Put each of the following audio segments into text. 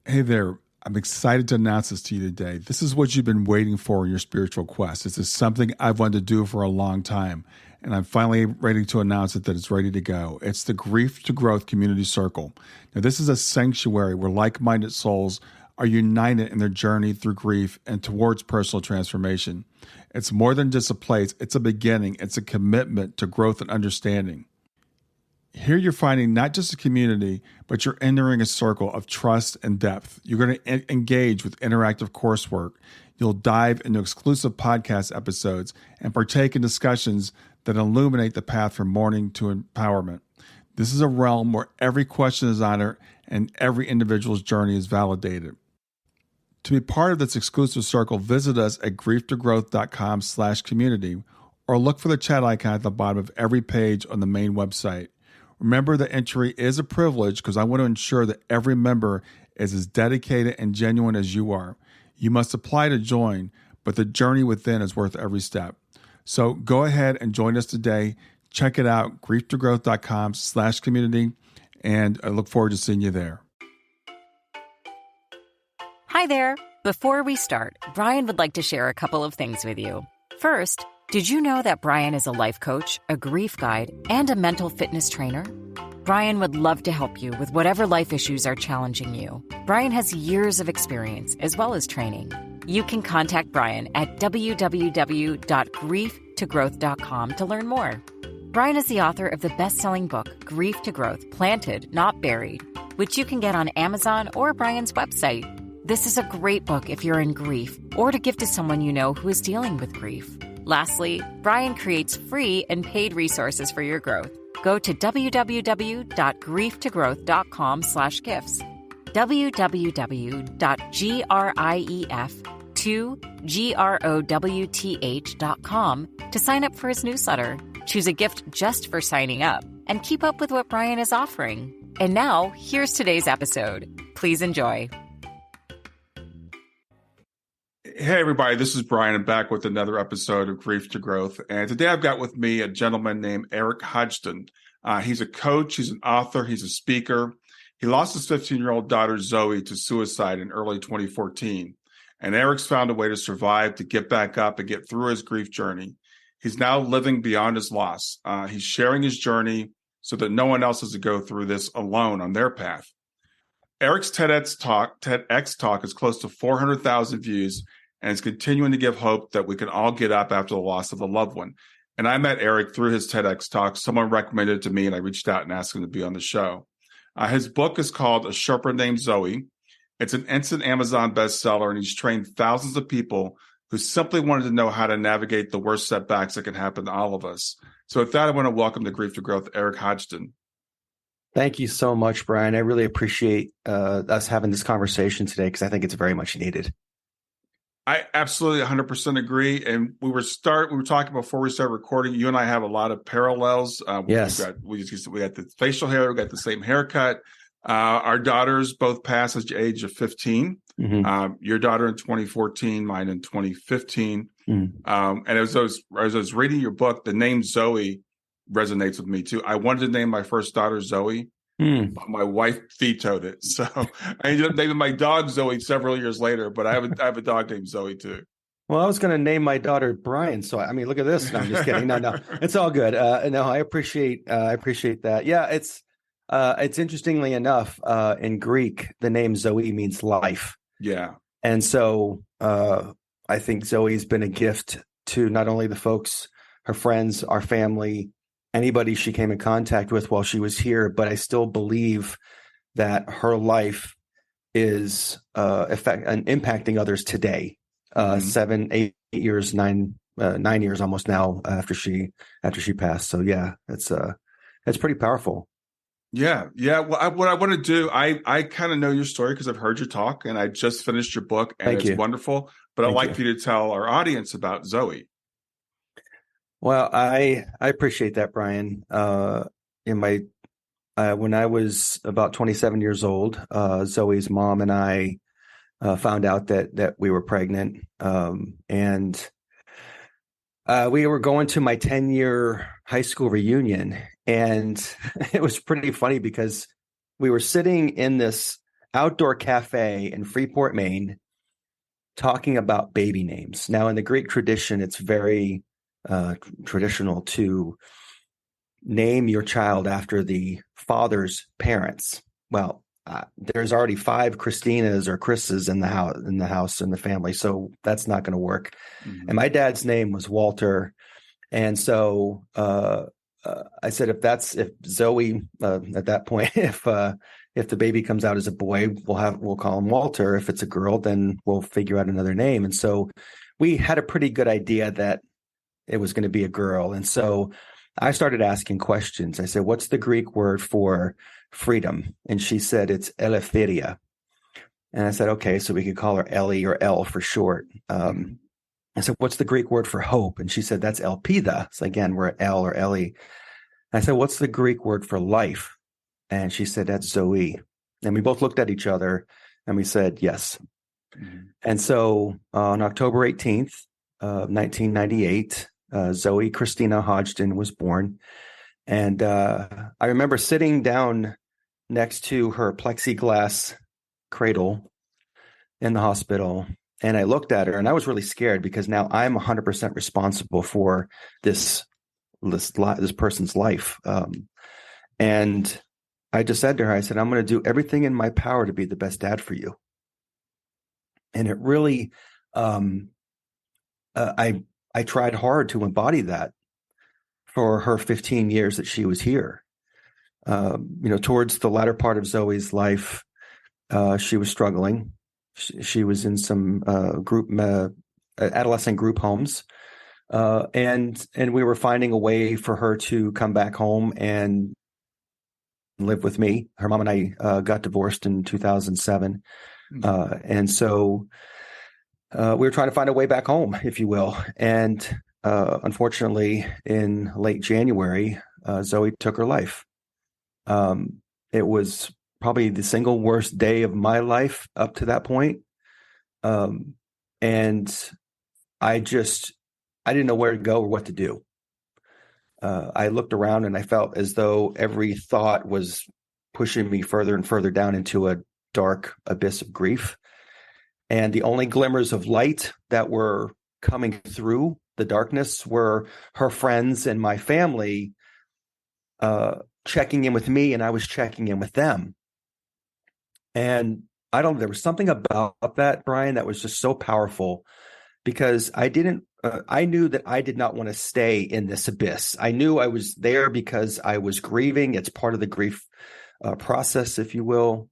Hey there. I'm excited to announce this to you today. This is what you've been waiting for in your spiritual quest. This is something I've wanted to do for a long time, and I'm finally ready to announce it that it's ready to go. It's the Grief to Growth Community Circle. Now, this is a sanctuary where like-minded souls are united in their journey through grief and towards personal transformation. It's more than just a place. It's a beginning. It's a commitment to growth and understanding. Here you're finding not just a community, but you're entering a circle of trust and depth. You're going to engage with interactive coursework. You'll dive into exclusive podcast episodes and partake in discussions that illuminate the path from mourning to empowerment. This is a realm where every question is honored and every individual's journey is validated. To be part of this exclusive circle, visit us at grieftogrowth.com/community or look for the chat icon at the bottom of every page on the main website. Remember that entry is a privilege because I want to ensure that every member is as dedicated and genuine as you are. You must apply to join, but the journey within is worth every step. So go ahead and join us today. Check it out, grieftogrowth.com/community, and I look forward to seeing you there. Hi there. Before we start, Brian would like to share a couple of things with you. First, did you know that Brian is a life coach, a grief guide, and a mental fitness trainer? Brian would love to help you with whatever life issues are challenging you. Brian has years of experience as well as training. You can contact Brian at www.grieftogrowth.com to learn more. Brian is the author of the best-selling book, Grief to Growth, Planted, Not Buried, which you can get on Amazon or Brian's website. This is a great book if you're in grief or to give to someone you know who is dealing with grief. Lastly, Brian creates free and paid resources for your growth. Go to www.grieftogrowth.com/gifts. www.grief2growth.com to sign up for his newsletter. Choose a gift just for signing up and keep up with what Brian is offering. And now, here's today's episode. Please enjoy. Hey, everybody, this is Brian. I'm back with another episode of Grief to Growth. And today I've got with me a gentleman named Eric Hodgdon. He's a coach, he's an author, he's a speaker. He lost his 15-year-old daughter, Zoe, to suicide in early 2014. And Eric's found a way to survive, to get back up and get through his grief journey. He's now living beyond his loss. He's sharing his journey so that no one else has to go through this alone on their path. Eric's TEDx talk is close to 400,000 views, and it's continuing to give hope that we can all get up after the loss of a loved one. And I met Eric through his TEDx talk. Someone recommended it to me, and I reached out and asked him to be on the show. His book is called A Sherpa Named Zoe. It's an instant Amazon bestseller, and he's trained thousands of people who simply wanted to know how to navigate the worst setbacks that can happen to all of us. So with that, I want to welcome to Grief to Growth, Eric Hodgdon. Thank you so much, Brian. I really appreciate us having this conversation today because I think it's very much needed. I absolutely 100% agree. And we were talking before we started recording. You and I have a lot of parallels. Yes. We got the facial hair. We got the same haircut. Our daughters both passed at the age of 15. Mm-hmm. Your daughter in 2014, mine in 2015. Mm-hmm. And as I was reading your book, the name Zoe resonates with me too. I wanted to name my first daughter Zoe. But my wife vetoed it, so I ended up naming my dog Zoe several years later. But I have a dog named Zoe too. Well, I was going to name my daughter Brian. So I mean, look at this. No, I'm just kidding. No, it's all good. No, I appreciate that. Yeah, it's interestingly enough, in Greek, the name Zoe means life. Yeah, and so I think Zoe's been a gift to not only the folks, her friends, our family, anybody she came in contact with while she was here, but I still believe that her life is impacting others today. 7, 8 years, 9 years almost now after she passed. So yeah, it's pretty powerful. Yeah. Well, what I want to do, I kind of know your story because I've heard you talk, and I just finished your book, and it's wonderful. But I'd like for you to tell our audience about Zoe. Well, I appreciate that, Brian. When I was about 27 years old, Zoe's mom and I found out that we were pregnant, and we were going to my 10-year high school reunion, and it was pretty funny because we were sitting in this outdoor cafe in Freeport, Maine, talking about baby names. Now, in the Greek tradition, it's very traditional to name your child after the father's parents. Well, there's already 5 Christinas or Chris's in the house in the family, so that's not going to work. Mm-hmm. And my dad's name was Walter, and so I said, if Zoe at that point, if the baby comes out as a boy, we'll call him Walter. If it's a girl, then we'll figure out another name. And so we had a pretty good idea that it was going to be a girl. And so I started asking questions. I said, what's the Greek word for freedom? And she said, it's eleftheria. And I said, okay, so we could call her Ellie or El for short. I said, what's the Greek word for hope? And she said, that's elpida. So again, we're at El or Ellie. I said, what's the Greek word for life? And she said, that's Zoe. And we both looked at each other and we said, yes. Mm-hmm. And so on October 18th, 1998, Zoe Christina Hodgdon was born. And I remember sitting down next to her plexiglass cradle in the hospital. And I looked at her and I was really scared because now I'm 100% responsible for this person's life. And I just said to her, I said, I'm going to do everything in my power to be the best dad for you. And it really, I tried hard to embody that for her 15 years that she was here. Towards the latter part of Zoe's life, she was struggling. She was in some adolescent group homes. And we were finding a way for her to come back home and live with me. Her mom and I got divorced in 2007. And so we were trying to find a way back home, if you will. And unfortunately, in late January, Zoe took her life. It was probably the single worst day of my life up to that point. And I didn't know where to go or what to do. I looked around and I felt as though every thought was pushing me further and further down into a dark abyss of grief. And the only glimmers of light that were coming through the darkness were her friends and my family checking in with me, and I was checking in with them. And there was something about that, Brian, that was just so powerful because I knew that I did not want to stay in this abyss. I knew I was there because I was grieving. It's part of the grief process, if you will.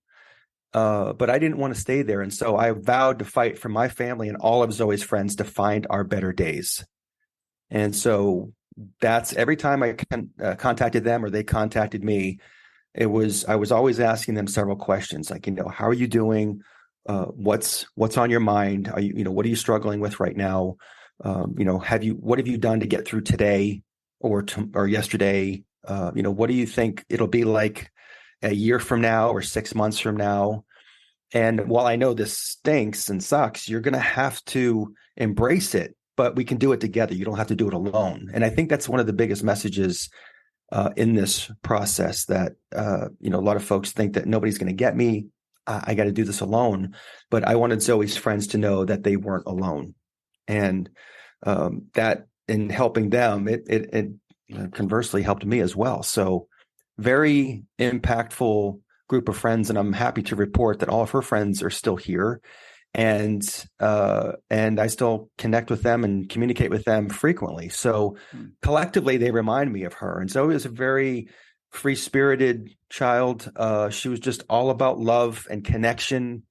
But I didn't want to stay there. And so I vowed to fight for my family and all of Zoe's friends to find our better days. And so that's every time I contacted them or they contacted me, I was always asking them several questions like, how are you doing? What's on your mind? Are you, what are you struggling with right now? What have you done to get through today or yesterday? What do you think it'll be like a year from now or 6 months from now? And while I know this stinks and sucks, you're going to have to embrace it, but we can do it together. You don't have to do it alone. And I think that's one of the biggest messages in this process that, a lot of folks think that nobody's going to get me. I got to do this alone. But I wanted Zoe's friends to know that they weren't alone. And that in helping them, it conversely helped me as well. So very impactful group of friends. And I'm happy to report that all of her friends are still here. And I still connect with them and communicate with them frequently. So collectively, they remind me of her. And Zoe is a very free-spirited child. She was just all about love and connection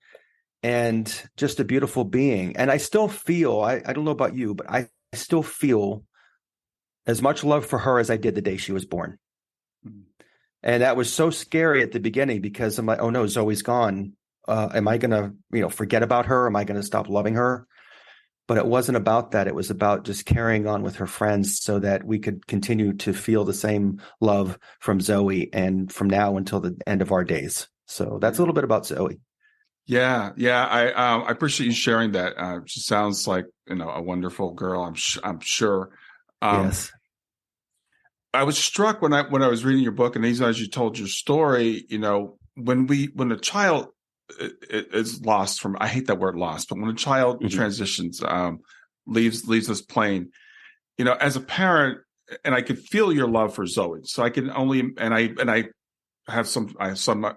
and just a beautiful being. And I still feel, I don't know about you, but I still feel as much love for her as I did the day she was born. And that was so scary at the beginning because I'm like, oh no, Zoe's gone. Am I going to, forget about her? Am I going to stop loving her? But it wasn't about that. It was about just carrying on with her friends so that we could continue to feel the same love from Zoe and from now until the end of our days. So that's a little bit about Zoe. Yeah. I appreciate you sharing that. She sounds like, a wonderful girl. I'm sure. Yes. I was struck when I was reading your book and as you told your story, when a child is lost from, I hate that word lost, but when a child transitions, leaves this plane, as a parent, and I could feel your love for Zoe. So I can only, and I have some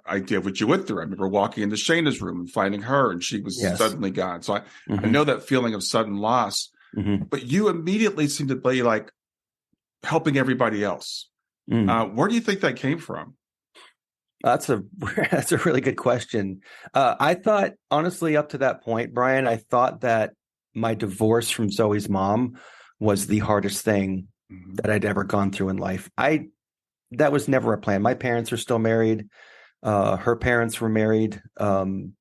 idea of what you went through. I remember walking into Shayna's room and finding her, and she was suddenly gone. So I know that feeling of sudden loss, but you immediately seem to be like helping everybody else. Where do you think that came from? That's a really good question. I thought, honestly, up to that point, Brian, I thought that my divorce from Zoe's mom was the hardest thing that I'd ever gone through in life. That was never a plan. My parents are still married. Her parents were married. And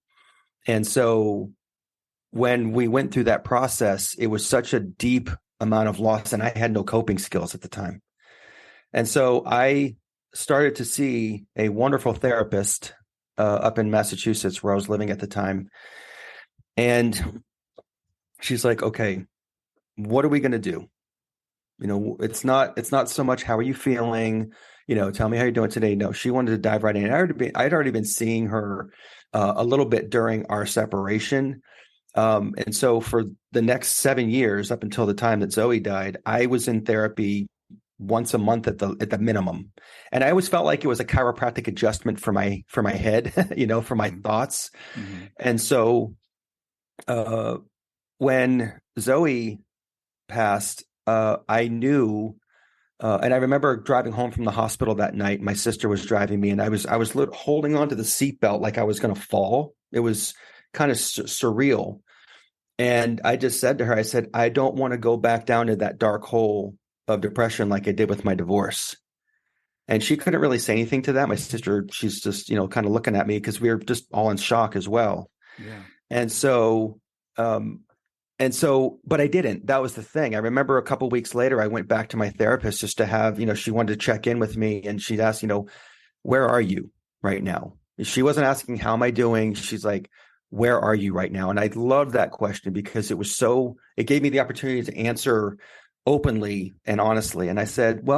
so when we went through that process, it was such a deep amount of loss, and I had no coping skills at the time. And so I started to see a wonderful therapist up in Massachusetts, where I was living at the time. And she's like, okay, what are we going to do? It's not so much, how are you feeling? Tell me how you're doing today. No, she wanted to dive right in. I'd already been seeing her a little bit during our separation. And so for the next 7 years, up until the time that Zoe died, I was in therapy once a month at the minimum. And I always felt like it was a chiropractic adjustment for my head, for my thoughts. And so when Zoe passed, I knew, and I remember driving home from the hospital that night. My sister was driving me, and I was holding onto the seatbelt like I was going to fall. It was kind of surreal. And I just said to her, I said, I don't want to go back down to that dark hole of depression like I did with my divorce. And she couldn't really say anything to that. My sister, she's just, kind of looking at me because we were just all in shock as well. Yeah. And so, but I didn't. That was the thing. I remember a couple of weeks later, I went back to my therapist just to have, she wanted to check in with me, and she'd ask, where are you right now? She wasn't asking, how am I doing? She's like, where are you right now? And I loved that question because it gave me the opportunity to answer openly and honestly. And I said,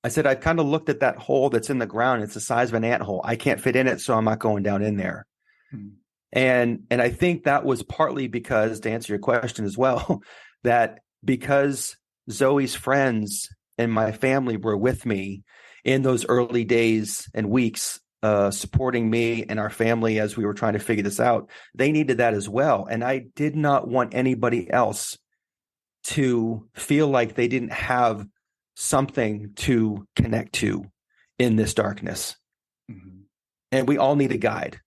I've kind of looked at that hole that's in the ground. It's the size of an anthole. I can't fit in it, so I'm not going down in there. And I think that was partly because, to answer your question as well, that because Zoe's friends and my family were with me in those early days and weeks, supporting me and our family as we were trying to figure this out, they needed that as well. And I did not want anybody else to feel like they didn't have something to connect to in this darkness. And we all need a guide.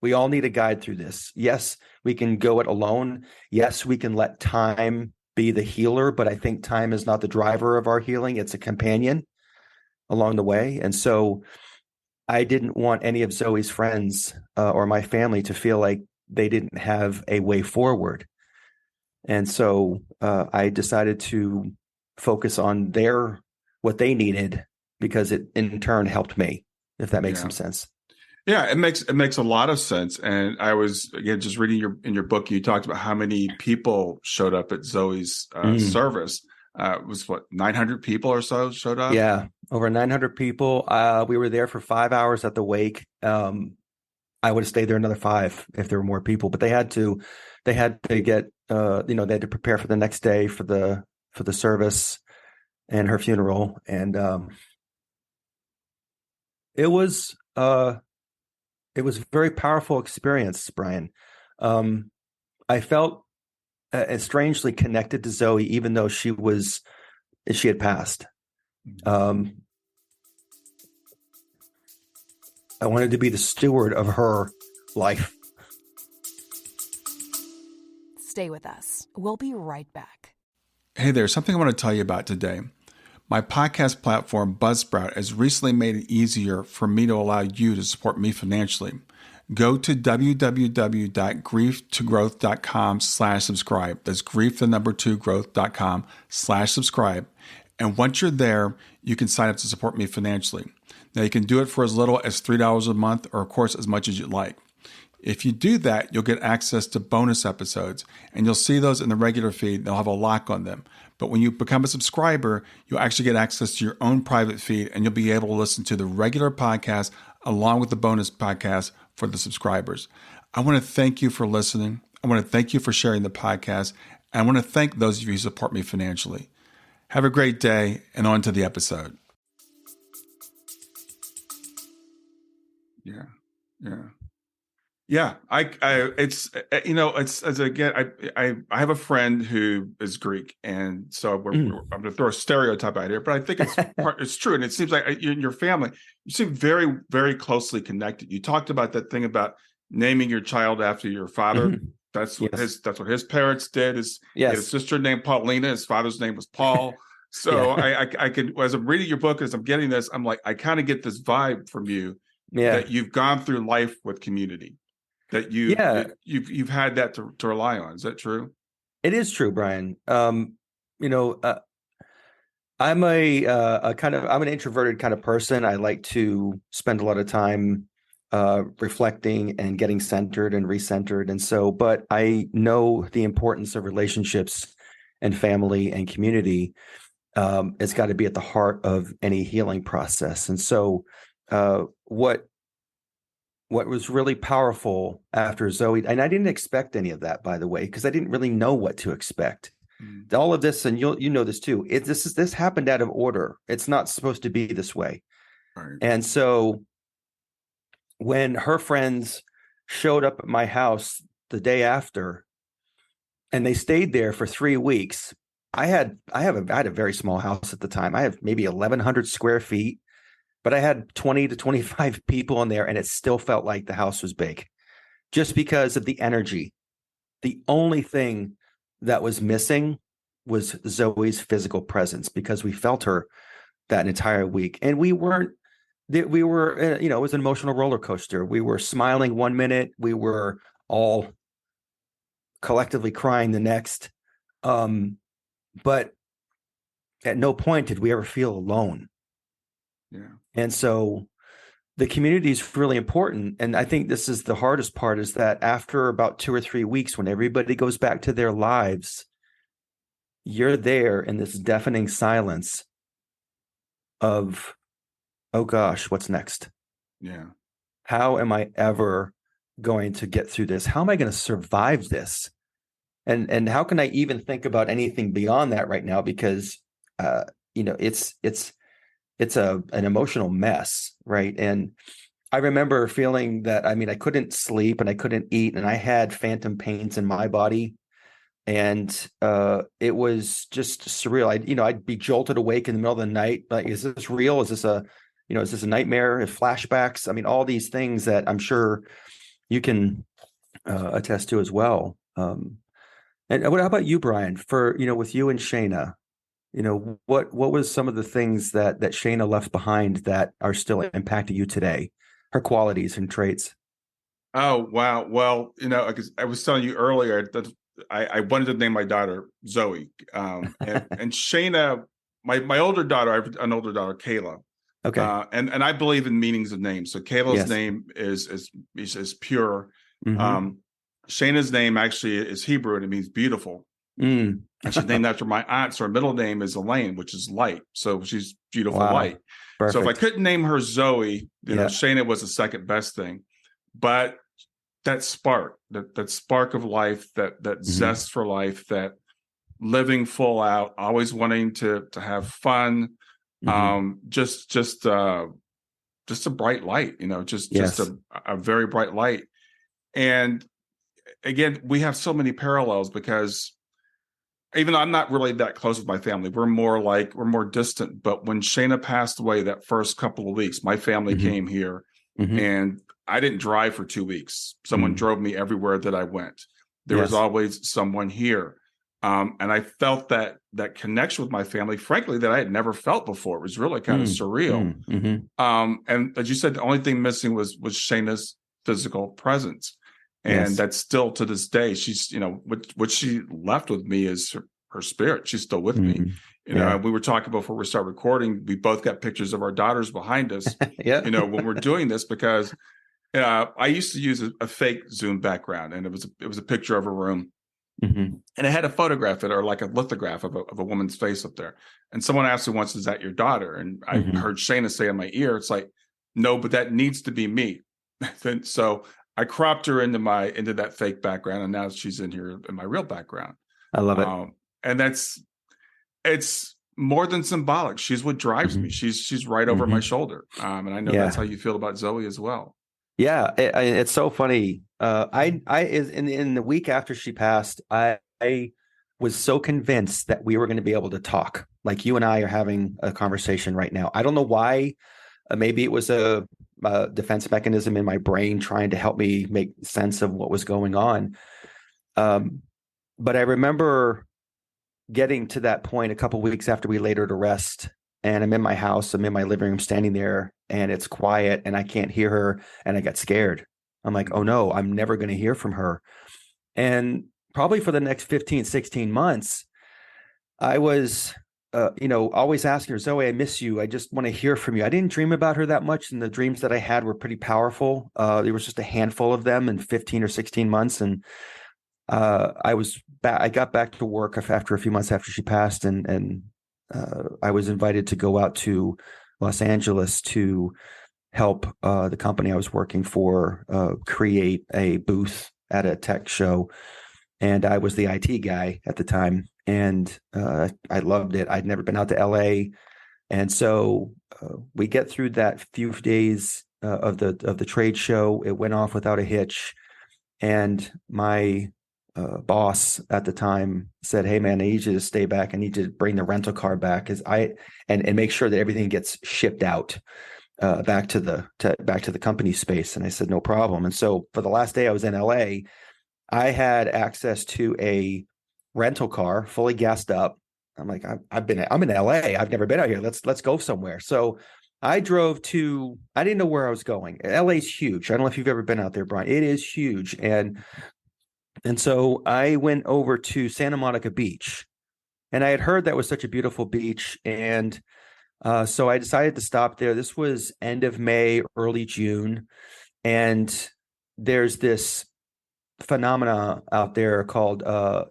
We all need a guide through this. Yes, we can go it alone. Yes, we can let time be the healer, but I think time is not the driver of our healing. It's a companion along the way. And so I didn't want any of Zoe's friends or my family to feel like they didn't have a way forward. And so I decided to focus on what they needed, because it in turn helped me, if that makes some sense. Yeah, it makes a lot of sense. And I was, again, just reading in your book, you talked about how many people showed up at Zoe's service. It was 900 people or so showed up? Yeah, over 900 people. We were there for 5 hours at the wake. I would have stayed there another 5 if there were more people, but they had to get, they had to prepare for the next day for the service and her funeral. And it was a very powerful experience, Brian. I felt strangely connected to Zoe, even though she had passed. I wanted to be the steward of her life. Stay with us. We'll be right back. Hey there, something I want to tell you about today. My podcast platform, Buzzsprout, has recently made it easier for me to allow you to support me financially. Go to www.grieftogrowth.com/subscribe. That's grief2growth.com/subscribe. And once you're there, you can sign up to support me financially. Now, you can do it for as little as $3 a month, or of course, as much as you'd like. If you do that, you'll get access to bonus episodes, and you'll see those in the regular feed. They'll have a lock on them. But when you become a subscriber, you'll actually get access to your own private feed, and you'll be able to listen to the regular podcast along with the bonus podcast for the subscribers. I want to thank you for listening. I want to thank you for sharing the podcast. And I want to thank those of you who support me financially. Have a great day, and on to the episode. Yeah. It's as again, I have a friend who is Greek, and so I'm going to throw a stereotype out here, but I think it's true, and it seems like in your family, you seem very, very closely connected. You talked about that thing about naming your child after your father. Mm-hmm. That's what his parents did. He had a sister named Paulina. His father's name was Paul. So I can, as I'm reading your book, as I'm getting this, I'm like, I kind of get this vibe from you that you've gone through life with community. That you've had that to rely on. Is that true? It is true, Brian. I'm I'm an introverted kind of person. I like to spend a lot of time reflecting and getting centered and recentered. And so, but I know the importance of relationships and family and community. It's got to be at the heart of any healing process. And so, what was really powerful after Zoe, and I didn't expect any of that, by the way, because I didn't really know what to expect. All of this, and you know this too. This happened out of order. It's not supposed to be this way. Right. And so, when her friends showed up at my house the day after, and they stayed there for 3 weeks, I had a very small house at the time. I have maybe 1,100 square feet. But I had 20 to 25 people in there, and it still felt like the house was big just because of the energy. The only thing that was missing was Zoe's physical presence, because we felt her that entire week. And we were, it was an emotional roller coaster. We were smiling one minute. We were all collectively crying the next. But at no point did we ever feel alone. Yeah. And so the community is really important. And I think this is the hardest part, is that after about 2 or 3 weeks, when everybody goes back to their lives, you're there in this deafening silence of, oh gosh, what's next? Yeah. How am I ever going to get through this? How am I going to survive this? And how can I even think about anything beyond that right now? Because, it's an emotional mess, right? And I remember feeling that, I couldn't sleep and I couldn't eat, and I had phantom pains in my body. And it was just surreal. I'd be jolted awake in the middle of the night. Like, is this real? Is this a nightmare? Flashbacks? All these things that I'm sure you can attest to as well. And how about you, Brian, for, with you and Shayna? What was some of the things that Shayna left behind that are still impacting you today, her qualities and traits? Oh, wow. Well, because I was telling you earlier that I wanted to name my daughter Zoe. And Shayna, my older daughter, I have an older daughter, Kayla. Okay. And I believe in meanings of names. So Kayla's name is pure. Mm-hmm. Shayna's name actually is Hebrew, and it means beautiful. And she's named after my aunt. So her middle name is Elaine, which is light. So she's beautiful light. Perfect. So if I couldn't name her Zoe, Shayna was the second best thing. But that spark, that spark of life, that zest for life, that living full out, always wanting to have fun, just a bright light, just a very bright light. And again, we have so many parallels, because even though I'm not really that close with my family, we're more distant. But when Shayna passed away, that first couple of weeks, my family came here, and I didn't drive for 2 weeks. Someone drove me everywhere that I went. There was always someone here. And I felt that connection with my family, frankly, that I had never felt before. It was really kind of surreal. And as you said, the only thing missing was Shayna's physical presence. And that's still to this day. She's, what she left with me is her spirit. She's still with me. We were talking before we start recording. We both got pictures of our daughters behind us, when we're doing this, because I used to use a fake Zoom background, and it was a picture of a room. And it had a photograph or like a lithograph of a woman's face up there. And someone asked me once, "Is that your daughter?" And I heard Shayna say in my ear, "It's like, no, but that needs to be me." Then so I cropped her into that fake background, and now she's in here in my real background. I love it. And it's more than symbolic. She's what drives me. She's right over my shoulder. And I know that's how you feel about Zoe as well. Yeah, it's so funny. I is in the week after she passed, I was so convinced that we were going to be able to talk, like you and I are having a conversation right now. I don't know why. Maybe it was a defense mechanism in my brain trying to help me make sense of what was going on. But I remember getting to that point a couple of weeks after we laid her to rest, and I'm in my house, I'm in my living room standing there, and it's quiet and I can't hear her, and I got scared. I'm like, oh no, I'm never going to hear from her. And probably for the next 15, 16 months, I was, always asking her, Zoe, I miss you. I just want to hear from you. I didn't dream about her that much, and the dreams that I had were pretty powerful. There was just a handful of them in 15 or 16 months. And I got back to work after a few months after she passed, and I was invited to go out to Los Angeles to help the company I was working for create a booth at a tech show. And I was the IT guy at the time, and I loved it. I'd never been out to LA. And so we get through that few days of the trade show. It went off without a hitch. And my boss at the time said, hey man, I need you to stay back. I need you to bring the rental car back and make sure that everything gets shipped out back to the company space. And I said, no problem. And so for the last day I was in LA, I had access to a rental car, fully gassed up. I'm like, I'm in LA. I've never been out here. Let's go somewhere. So I drove I didn't know where I was going. LA's huge. I don't know if you've ever been out there, Brian. It is huge. And so I went over to Santa Monica Beach, and I had heard that was such a beautiful beach. And so I decided to stop there. This was end of May, early June. And there's this phenomena out there called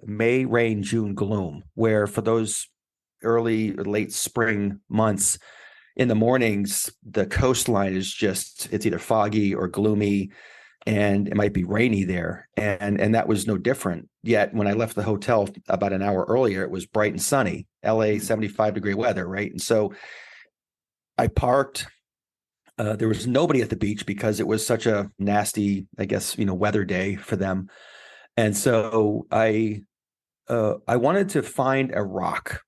May rain, June gloom, where for those early or late spring months, in the mornings, the coastline is it's either foggy or gloomy, and it might be rainy there. And that was no different. Yet when I left the hotel about an hour earlier, it was bright and sunny, LA 75-degree weather, right? And so I parked. There was nobody at the beach because it was such a nasty, I guess, weather day for them. And so I wanted to find a rock,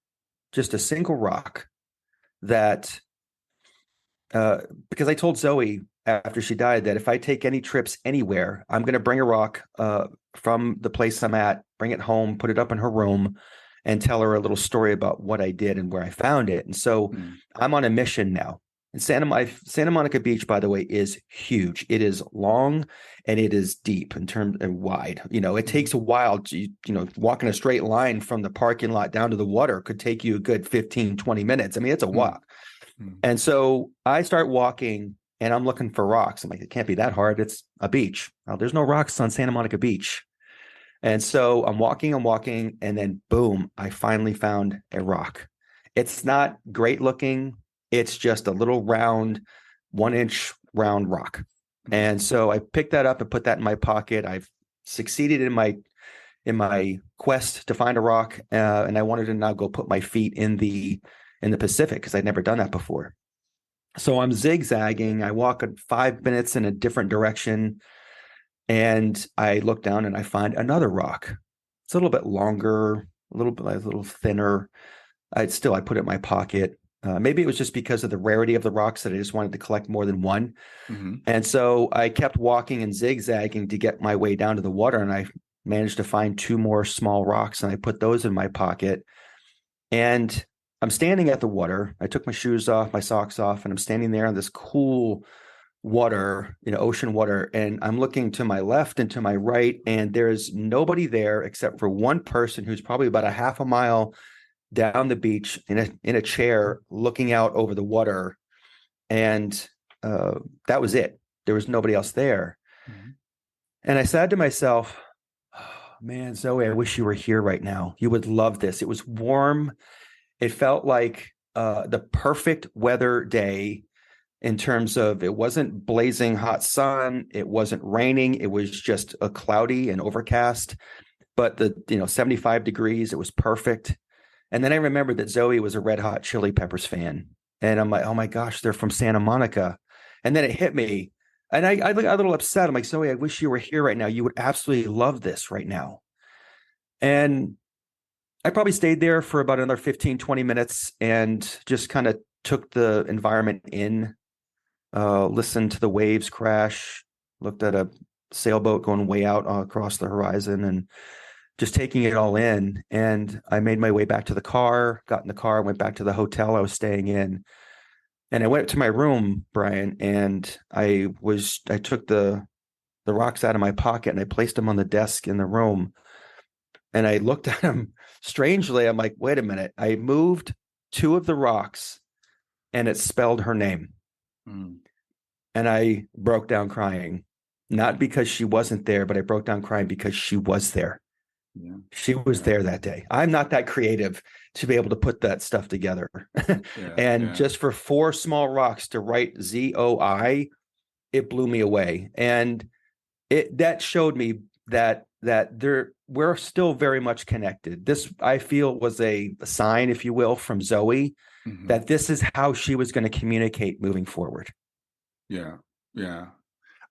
just a single rock that, because I told Zoe after she died that if I take any trips anywhere, I'm going to bring a rock from the place I'm at, bring it home, put it up in her room, and tell her a little story about what I did and where I found it. And so I'm on a mission now. And Santa Monica Beach, by the way, is huge. It is long and it is deep in terms and wide. It takes a while to, walking a straight line from the parking lot down to the water could take you a good 15, 20 minutes. I mean, it's a walk. And so I start walking and I'm looking for rocks. I'm like, it can't be that hard. It's a beach. Well, there's no rocks on Santa Monica Beach. And so I'm walking, and then boom, I finally found a rock. It's not great looking. It's just a little round, 1-inch round rock. And so I picked that up and put that in my pocket. I've succeeded in my quest to find a rock. And I wanted to now go put my feet in the Pacific because I'd never done that before. So I'm zigzagging. I walk 5 minutes in a different direction, and I look down and I find another rock. It's a little bit longer, a little thinner. I put it in my pocket. Maybe it was just because of the rarity of the rocks that I just wanted to collect more than one. And so I kept walking and zigzagging to get my way down to the water, and I managed to find 2 more small rocks, and I put those in my pocket. And I'm standing at the water. I took my shoes off, my socks off, and I'm standing there in this cool water, ocean water. And I'm looking to my left and to my right, and there's nobody there except for one person who's probably about a half a mile down the beach in a chair looking out over the water. And that was it. There was nobody else there. And I said to myself, oh, man, Zoe, I wish you were here right now. You would love this. It was warm. It felt like the perfect weather day. in terms of it wasn't blazing hot sun. It wasn't raining. It was just a cloudy and overcast, but 75 degrees, it was perfect. And then I remembered that Zoe was a Red Hot Chili Peppers fan. And I'm like, oh my gosh, they're from Santa Monica. And then it hit me. And I got a little upset. I'm like, Zoe, I wish you were here right now. You would absolutely love this right now. And I probably stayed there for about another 15, 20 minutes and just kind of took the environment in, listened to the waves crash, looked at a sailboat going way out across the horizon and just taking it all in. And I made my way back to the car, got in the car, went back to the hotel I was staying in. And I went to my room, Brian, and I took the rocks out of my pocket and I placed them on the desk in the room. And I looked at them strangely. I'm like, wait a minute. I moved two of the rocks and it spelled her name. And I broke down crying, not because she wasn't there, but I broke down crying because she was there. Yeah. She was there that day. I'm not that creative to be able to put that stuff together. Just for 4 small rocks to write ZOI, it blew me away. And that showed me that we're still very much connected. This, I feel, was a sign, if you will, from Zoe, that this is how she was going to communicate moving forward. Yeah. Yeah.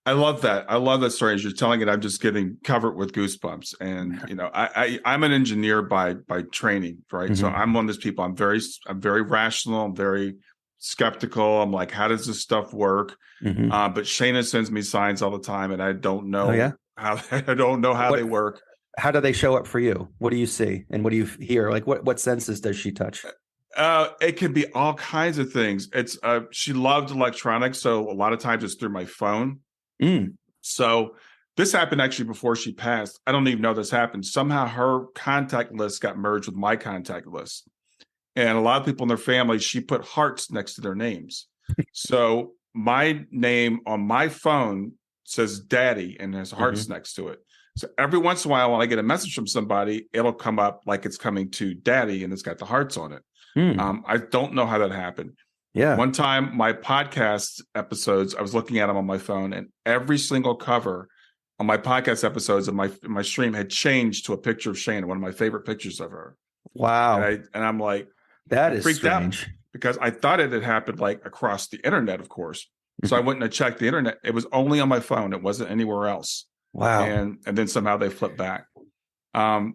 I love that. I love that story. As you're telling it, I'm just getting covered with goosebumps. And I'm an engineer by training, right? So I'm one of those people. I'm very rational. I'm very skeptical. I'm like, how does this stuff work? But Shayna sends me signs all the time, and I don't know how they work. How do they show up for you? What do you see, and what do you hear? Like, what senses does she touch? It can be all kinds of things. It's she loved electronics, so a lot of times it's through my phone. So this happened actually before she passed. I don't even know this happened. Somehow her contact list got merged with my contact list. And a lot of people in their family, she put hearts next to their names. So my name on my phone says Daddy and has hearts next to it. So every once in a while, when I get a message from somebody, it'll come up like it's coming to Daddy and it's got the hearts on it. I don't know how that happened. Yeah. One time, my podcast episodes, I was looking at them on my phone, and every single cover on my podcast episodes of my stream had changed to a picture of Shayna, one of my favorite pictures of her. Wow. And I'm like, that is freaked strange. out because I thought it had happened like across the internet, of course. So I went and I checked the internet. It was only on my phone. It wasn't anywhere else. Wow. And then somehow they flipped back. Wow.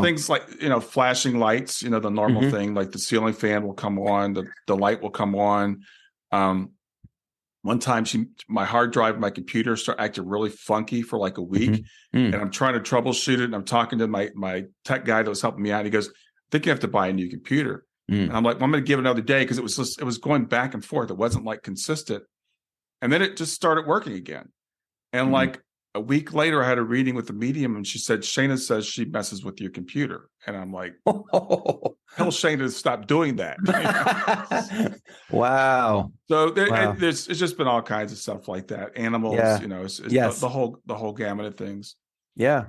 Things like, flashing lights, the normal thing, like the ceiling fan will come on, the light will come on. One time my hard drive, my computer started acting really funky for like a week. And I'm trying to troubleshoot it. And I'm talking to my tech guy that was helping me out. He goes, I think you have to buy a new computer. And I'm like, well, I'm going to give it another day. Cause it was going back and forth. It wasn't like consistent. And then it just started working again. And like a week later, I had a reading with the medium, and she said, Shayna says she messes with your computer. And I'm like, tell Shayna to stop doing that. Wow. So it's just been all kinds of stuff like that. Animals, it's the whole gamut of things. Yeah.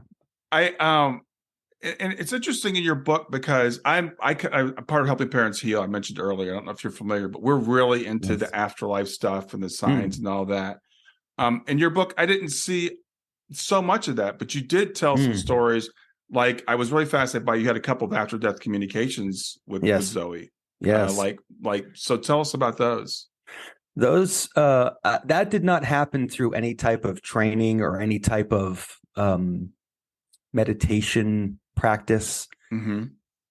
And it's interesting in your book because I'm part of Helping Parents Heal. I mentioned earlier. I don't know if you're familiar, but we're really into the afterlife stuff and the signs and all that. In your book, I didn't see so much of that, but you did tell some stories. Like I was really fascinated by you had a couple of after death communications with Zoe. Yes. So tell us about those. Those that did not happen through any type of training or any type of meditation practice.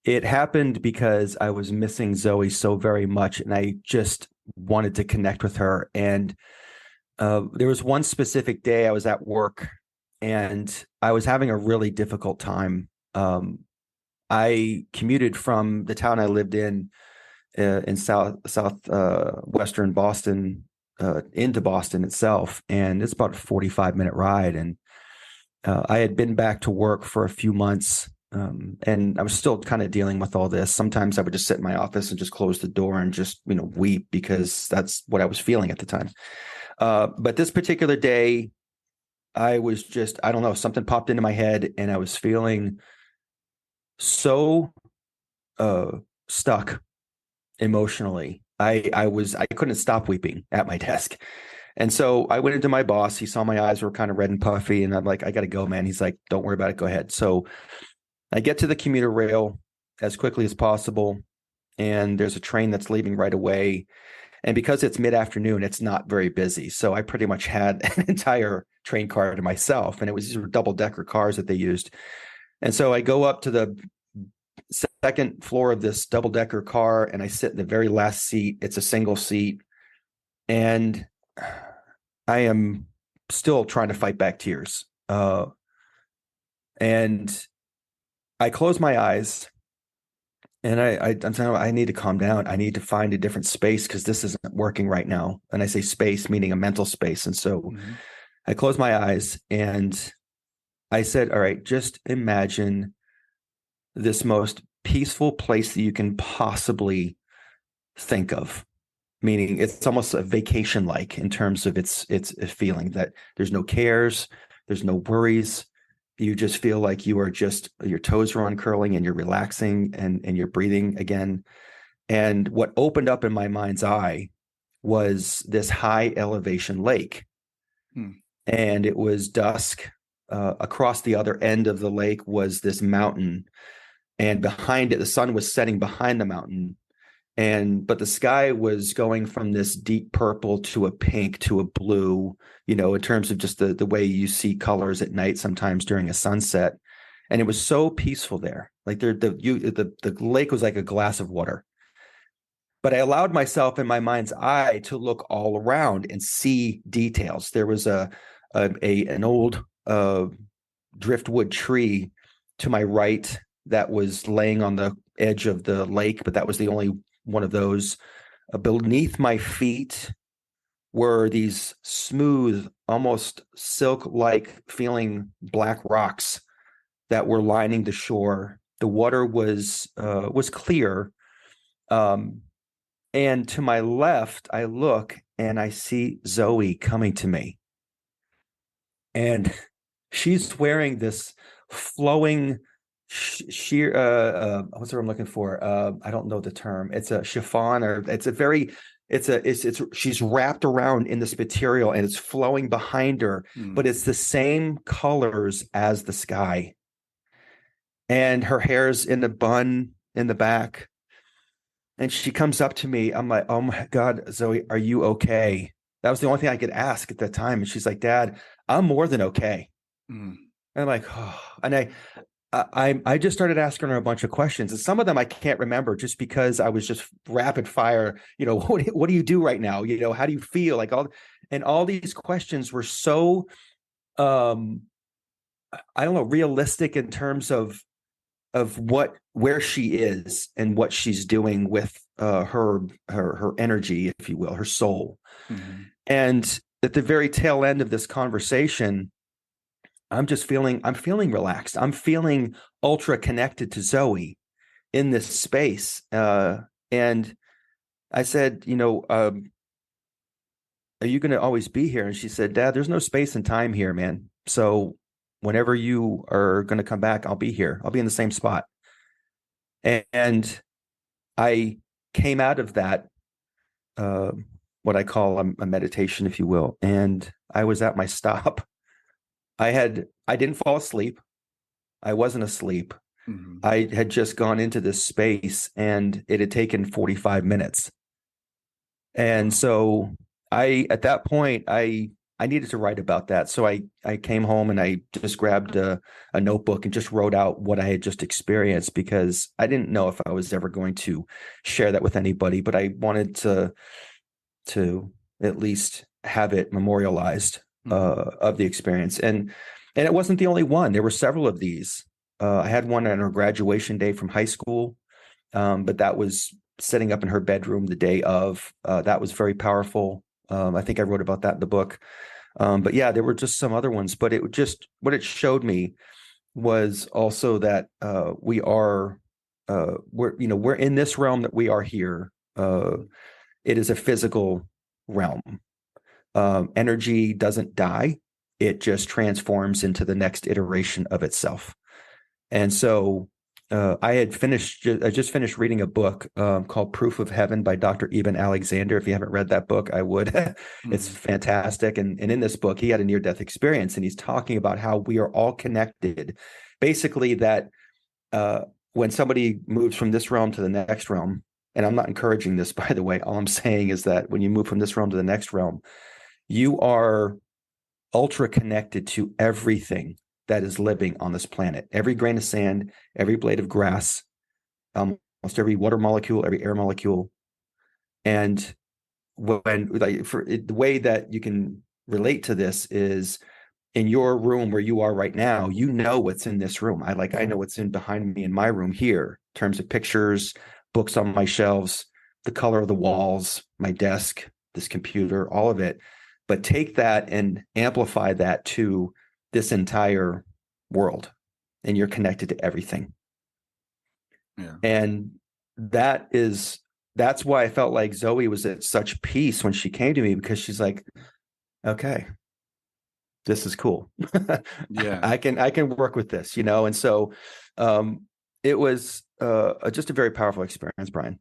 It happened because I was missing Zoe so very much, and I just wanted to connect with her. And there was one specific day I was at work and I was having a really difficult time. I commuted from the town I lived in southwestern Boston into Boston itself, and it's about a 45-minute ride. And I had been back to work for a few months, and I was still kind of dealing with all this. Sometimes I would just sit in my office and just close the door and just weep because that's what I was feeling at the time. But this particular day, I was just, I don't know, something popped into my head and I was feeling so stuck emotionally I couldn't stop weeping at my desk. And so I went into my boss. He saw my eyes were kind of red and puffy, and I'm like, I got to go, man. He's like, don't worry about it. Go ahead. So I get to the commuter rail as quickly as possible, and there's a train that's leaving right away. And because it's mid-afternoon, it's not very busy. So I pretty much had an entire train car to myself, and these were double-decker cars that they used. And so I go up to the second floor of this double-decker car, and I sit in the very last seat. It's a single seat, and I am still trying to fight back tears. And I close my eyes, and I'm telling you, I need to calm down. I need to find a different space because this isn't working right now. And I say space, meaning a mental space. And so I close my eyes, and I said, all right, just imagine this most peaceful place that you can possibly think of. Meaning it's almost a vacation-like in terms of its feeling, that there's no cares, there's no worries. You just feel like you are just, your toes are uncurling and you're relaxing and you're breathing again. And what opened up in my mind's eye was this high elevation lake. And it was dusk. Across the other end of the lake was this mountain. And behind it, the sun was setting behind the mountain. But the sky was going from this deep purple to a pink to a blue, in terms of just the way you see colors at night sometimes during a sunset. And it was so peaceful there. Like the lake was like a glass of water. But I allowed myself in my mind's eye to look all around and see details. There was an old driftwood tree to my right that was laying on the edge of the lake, but that was the only one of those. Beneath my feet were these smooth, almost silk-like feeling black rocks that were lining the shore. The water was clear. And to my left, I look and I see Zoe coming to me. And she's wearing this flowing sheer what's the word I'm looking for? I don't know the term. It's a chiffon, or she's wrapped around in this material and it's flowing behind her, but it's the same colors as the sky. And her hair's in a bun in the back. And she comes up to me. I'm like, oh my God, Zoe, are you okay? That was the only thing I could ask at that time. And she's like, Dad, I'm more than okay. And I'm like, oh. And I just started asking her a bunch of questions, and some of them I can't remember just because I was just rapid fire. What do you do right now? How do you feel? Like all these questions were so, I don't know, realistic in terms of where she is and what she's doing with her energy, if you will, her soul. And at the very tail end of this conversation, I'm feeling relaxed. I'm feeling ultra connected to Zoe in this space. And I said, are you going to always be here? And she said, Dad, there's no space and time here, man. So whenever you are going to come back, I'll be here. I'll be in the same spot. And I came out of that, what I call a meditation, if you will. And I was at my stop. I didn't fall asleep. I wasn't asleep. I had just gone into this space, and it had taken 45 minutes. And so at that point, I needed to write about that. So I came home and I just grabbed a notebook and just wrote out what I had just experienced, because I didn't know if I was ever going to share that with anybody, but I wanted to at least have it memorialized of the experience. And it wasn't the only one. There were several of these. I had one on her graduation day from high school, but that was sitting up in her bedroom the day of. That was very powerful. I think I wrote about that in the book. But yeah, there were just some other ones. But what it showed me was also that we're in this realm that we are here. It is a physical realm. Energy doesn't die. It just transforms into the next iteration of itself. And so I just finished reading a book called Proof of Heaven by Dr. Eben Alexander. If you haven't read that book, I would. It's fantastic. And in this book, he had a near-death experience, and he's talking about how we are all connected. Basically, that when somebody moves from this realm to the next realm, and I'm not encouraging this, by the way, all I'm saying is that when you move from this realm to the next realm, you are ultra connected to everything that is living on this planet. Every grain of sand, every blade of grass, almost every water molecule, every air molecule. And the way that you can relate to this is in your room where you are right now, you know what's in this room. I know what's in behind me in my room here, in terms of pictures, books on my shelves, the color of the walls, my desk, this computer, all of it. But take that and amplify that to this entire world, and you're connected to everything. Yeah. And that's why I felt like Zoe was at such peace when she came to me, because she's like, okay, this is cool. Yeah. I can work with this, and so it was just a very powerful experience, Brian.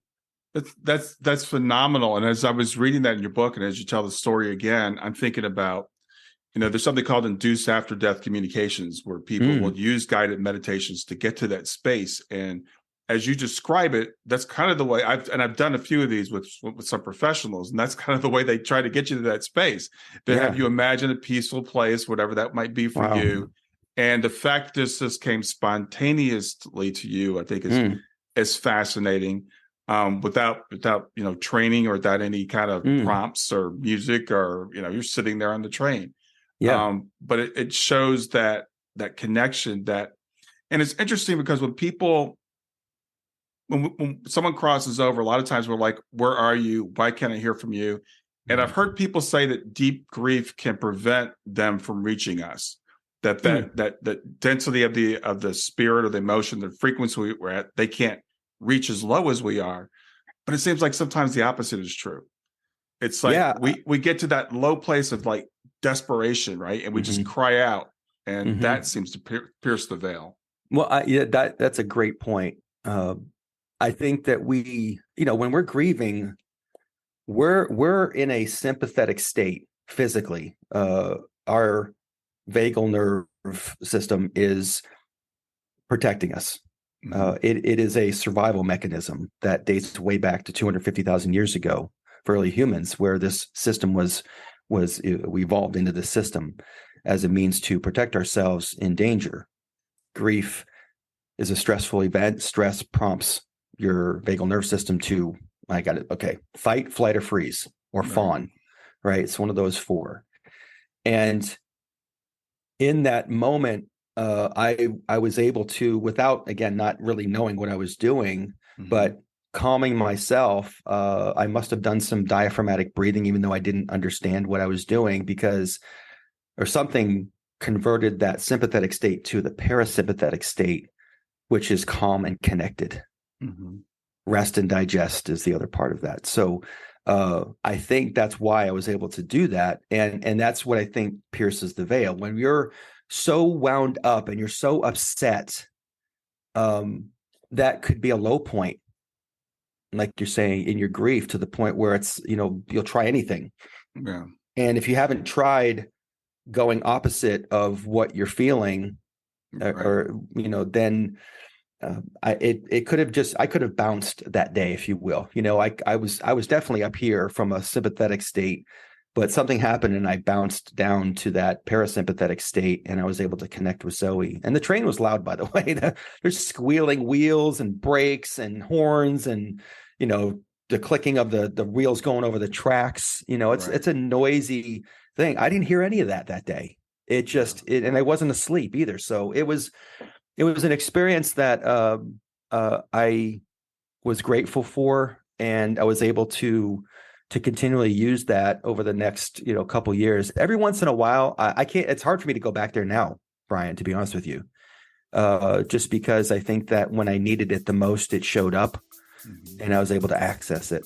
That's phenomenal. And as I was reading that in your book, and as you tell the story again, I'm thinking about, there's something called induced after-death communications, where people will use guided meditations to get to that space. And as you describe it, that's kind of the way I've done a few of these with some professionals, and that's kind of the way they try to get you to that space. They have you imagine a peaceful place, whatever that might be for you. And the fact this just came spontaneously to you, I think is fascinating. Without training, or without any kind of prompts or music, or you're sitting there on the train. But it shows that connection, and it's interesting because when someone crosses over, a lot of times we're like, where are you? Why can't I hear from you? And I've heard people say that deep grief can prevent them from reaching us. That density of the spirit or the emotion, the frequency we're at, they can't reach as low as we are. But it seems like sometimes the opposite is true. It's like we get to that low place of like desperation, right? And we just cry out, and that seems to pierce the veil. Well, that's a great point. I think that we, when we're grieving, we're in a sympathetic state physically. Our vagal nerve system is protecting us. It is a survival mechanism that dates way back to 250,000 years ago for early humans, where this system we evolved into this system as a means to protect ourselves in danger. Grief is a stressful event. Stress prompts your vagal nerve system to, I got it. Okay. Fight, flight, or freeze, or fawn, right? It's one of those four. And in that moment, I was able to, without, again, not really knowing what I was doing, but calming myself. I must have done some diaphragmatic breathing, even though I didn't understand what I was doing, or something converted that sympathetic state to the parasympathetic state, which is calm and connected. Rest and digest is the other part of that. So I think that's why I was able to do that. And that's what I think pierces the veil. When you're so wound up and you're so upset, that could be a low point, like you're saying, in your grief, to the point where it's, you'll try anything. And if you haven't tried going opposite of what you're feeling, or then I could have bounced that day, if you will. I was definitely up here from a sympathetic state, but something happened and I bounced down to that parasympathetic state, and I was able to connect with Zoe. And the train was loud, by the way. There's squealing wheels and brakes and horns, and the clicking of the wheels going over the tracks. It's a noisy thing. I didn't hear any of that day. And I wasn't asleep either. So it was an experience that I was grateful for, and I was able to continually use that over the next couple years. Every once in a while, I can't. It's hard for me to go back there now, Brian, to be honest with you, just because I think that when I needed it the most, it showed up, and I was able to access it.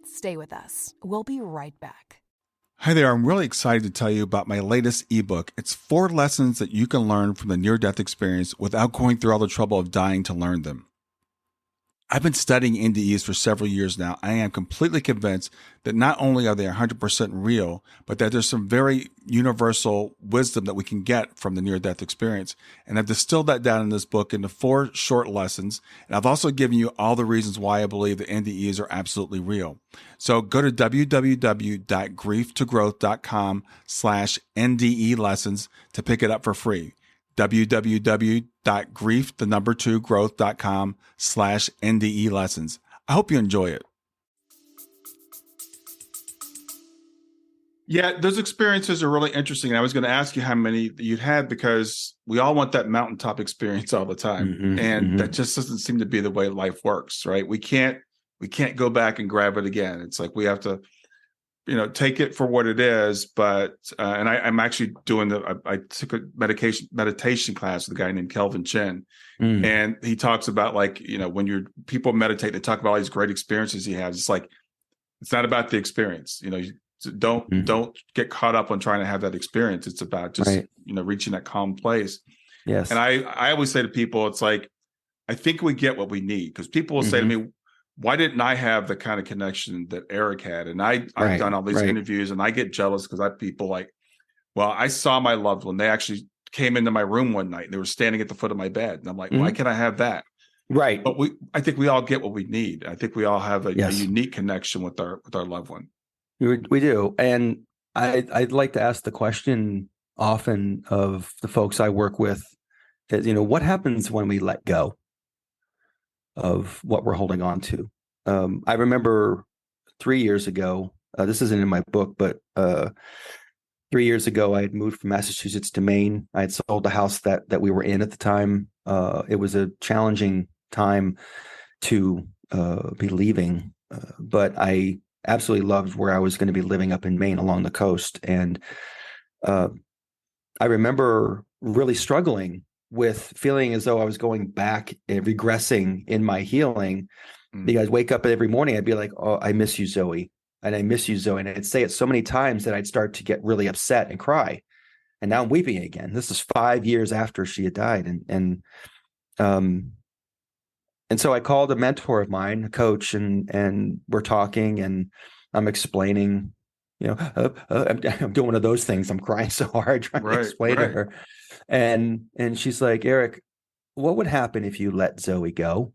Stay with us. We'll be right back. Hi there. I'm really excited to tell you about my latest ebook. It's 4 lessons that you can learn from the near-death experience without going through all the trouble of dying to learn them. I've been studying NDEs for several years now. I am completely convinced that not only are they 100% real, but that there's some very universal wisdom that we can get from the near-death experience. And I've distilled that down in this book into 4 short lessons. And I've also given you all the reasons why I believe that NDEs are absolutely real. So go to www.grieftogrowth.com/NDE lessons to pick it up for free. www.griefthenumber2growth.com/NDE lessons. I hope you enjoy it. Yeah, those experiences are really interesting. I was going to ask you how many you'd had because we all want that mountaintop experience all the time. That just doesn't seem to be the way life works, right? We can't go back and grab it again. It's like we have to take it for what it is. But and I'm actually doing I took a meditation class with a guy named Kelvin Chin, and he talks about when people meditate, they talk about all these great experiences he has. It's like it's not about the experience. Don't get caught up on trying to have that experience. It's about just reaching that calm place. Yes. And I always say to people, it's like I think we get what we need, because people will say to me, why didn't I have the kind of connection that Eric had? And I've done all these interviews, and I get jealous because I have people like, well, I saw my loved one. They actually came into my room one night and they were standing at the foot of my bed. And I'm like, why can't I have that? Right. But I think we all get what we need. I think we all have a unique connection with our loved one. We do. And I'd like to ask the question often of the folks I work with is, what happens when we let go of what we're holding on to? I remember 3 years ago, this isn't in my book, but 3 years ago, I had moved from Massachusetts to Maine. I had sold the house that we were in at the time. It was a challenging time to be leaving, but I absolutely loved where I was going to be living up in Maine along the coast. And I remember really struggling with feeling as though I was going back and regressing in my healing, because I'd wake up every morning, I'd be like, oh, I miss you, Zoe. And I miss you, Zoe. And I'd say it so many times that I'd start to get really upset and cry. And now I'm weeping again. This is 5 years after she had died. And so I called a mentor of mine, a coach, and we're talking, and I'm explaining, I'm doing one of those things. I'm crying so hard trying to explain to her. And she's like, Eric, what would happen if you let Zoe go?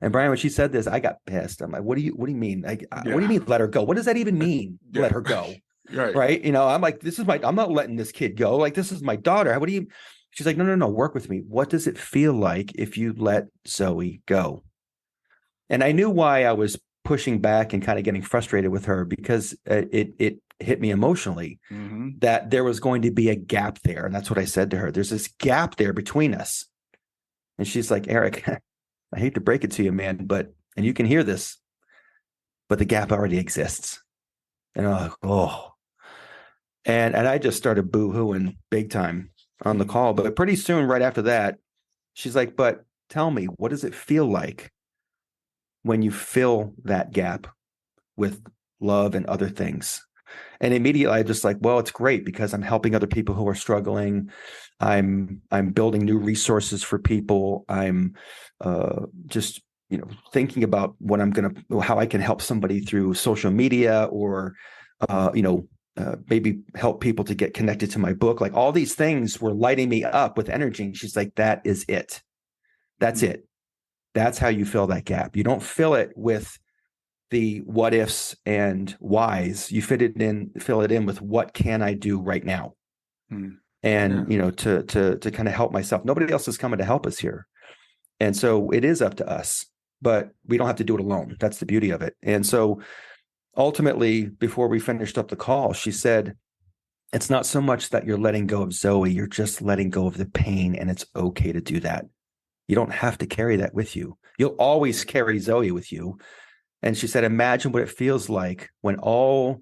And Brian, when she said this, I got pissed. I'm like, what do you mean? What do you mean let her go? What does that even mean? Let her go. Right. I'm like, I'm not letting this kid go. Like, this is my daughter. She's like, no, work with me. What does it feel like if you let Zoe go? And I knew why I was pushing back and kind of getting frustrated with her, because it hit me emotionally that there was going to be a gap there. And that's what I said to her. There's this gap there between us. And she's like, Eric, I hate to break it to you, man, and you can hear this, but the gap already exists. And I'm like, oh. And I just started boo-hooing big time on the call. But pretty soon, right after that, she's like, but tell me, what does it feel like when you fill that gap with love and other things? And immediately I just like, well, it's great because I'm helping other people who are struggling. I'm building new resources for people. I'm just, thinking about what how I can help somebody through social media, or, maybe help people to get connected to my book. Like, all these things were lighting me up with energy. And she's like, that is it. That's it. That's how you fill that gap. You don't fill it with the what ifs and whys. You fill it in with what can I do right now? And, to kind of help myself. Nobody else is coming to help us here. And so it is up to us, but we don't have to do it alone. That's the beauty of it. And so ultimately, before we finished up the call, she said, it's not so much that you're letting go of Zoe, you're just letting go of the pain, and it's okay to do that. You don't have to carry that with you. You'll always carry Zoe with you. And she said, imagine what it feels like when all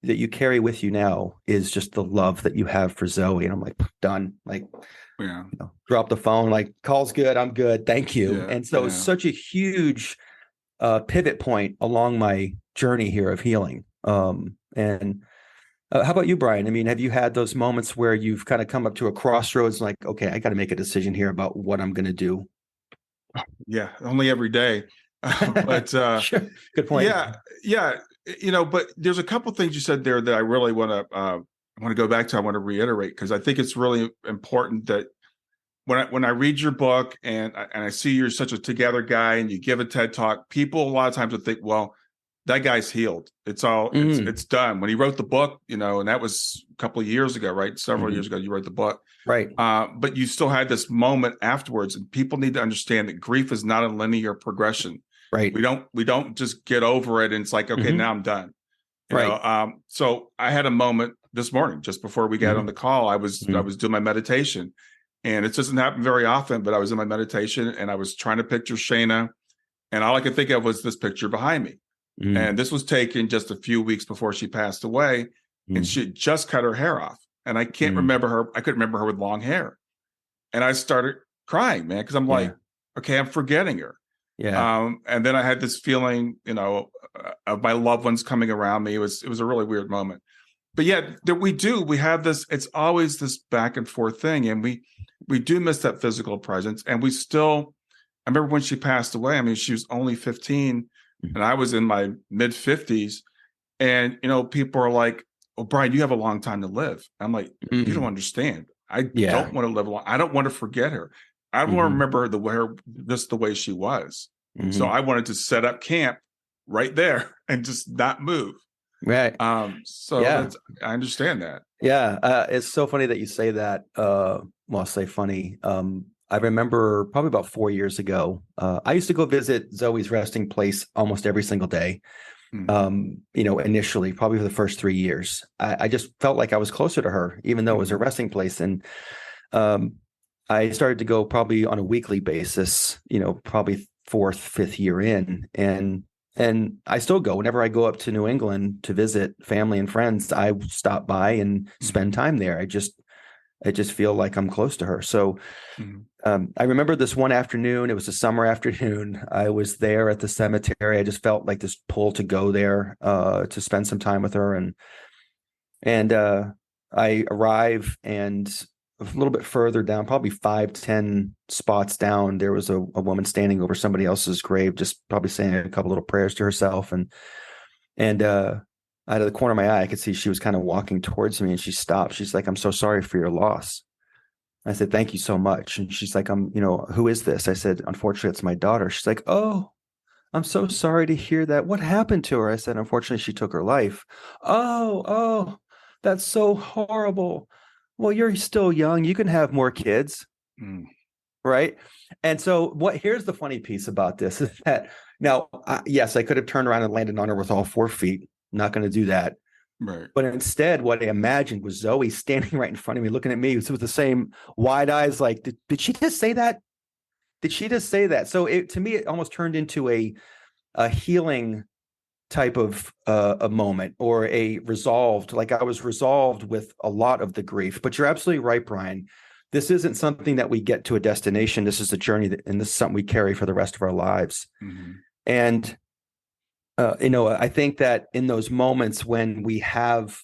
that you carry with you now is just the love that you have for Zoe. And I'm like, done. Like, drop the phone, like, call's good, I'm good, thank you. And so it's such a huge pivot point along my journey here of healing. And How about you, Brian? I mean, have you had those moments where you've kind of come up to a crossroads, like, okay, I got to make a decision here about what I'm going to do? Yeah, only every day. But Sure. Good point. yeah, yeah, but there's a couple things you said there that I really want to go back to. I want to reiterate because I think it's really important that when I read your book and I see you're such a together guy and you give a TED talk, people a lot of times will think, well, that guy's healed. It's done. When he wrote the book, and that was a couple of years ago, right? Several years ago, you wrote the book. Right. But you still had this moment afterwards, and people need to understand that grief is not a linear progression. Right. We don't just get over it and it's like, okay, now I'm done. So I had a moment this morning, just before we got on the call. I was doing my meditation, and it doesn't happen very often, but I was in my meditation and I was trying to picture Shayna, and all I could think of was this picture behind me. And this was taken just a few weeks before she passed away, and she had just cut her hair off. And I can't remember her. I couldn't remember her with long hair. And I started crying, man, because I'm like, okay, I'm forgetting her. Yeah. And then I had this feeling, of my loved ones coming around me. It was a really weird moment. But yeah, we have this, it's always this back and forth thing. And we do miss that physical presence. And I remember when she passed away, I mean, she was only 15 and I was in my mid 50s. And, people are like, well, Brian, you have a long time to live. I'm like, you don't understand. I don't want to live long. I don't want to forget her. I want to remember her just the way she was. So I wanted to set up camp right there and just not move. Right. I understand that. Yeah. It's so funny that you say that. Well, I'll say funny. I remember probably about 4 years ago, I used to go visit Zoe's resting place almost every single day. Initially, probably for the first 3 years, I just felt like I was closer to her, even though it was her resting place. And I started to go probably on a weekly basis, probably 4th, 5th year in. And I still go whenever I go up to New England to visit family and friends. I stop by and spend time there. I just feel like I'm close to her. So I remember this one afternoon, it was a summer afternoon. I was there at the cemetery. I just felt like this pull to go there to spend some time with her. And I arrive, and a little bit further down, probably 5-10 spots down, there was a woman standing over somebody else's grave, just probably saying a couple little prayers to herself. And out of the corner of my eye, I could see she was kind of walking towards me, and she stopped. She's like, "I'm so sorry for your loss." I said, "Thank you so much." And she's like, "Who is this?" I said, "Unfortunately, it's my daughter." She's like, "Oh, I'm so sorry to hear that. What happened to her?" I said, "Unfortunately, she took her life." Oh, that's so horrible. Well, you're still young. You can have more kids. Right. And so here's the funny piece about this is that now, yes, I could have turned around and landed on her with all 4 feet. Not going to do that. Right. But instead, what I imagined was Zoe standing right in front of me, looking at me with the same wide eyes, like, did she just say that? Did she just say that? So to me, it almost turned into a healing type of a moment, or a resolved, like I was resolved with a lot of the grief. But you're absolutely right, Brian. This isn't something that we get to a destination. This is a journey and this is something we carry for the rest of our lives. And I think that in those moments when we have,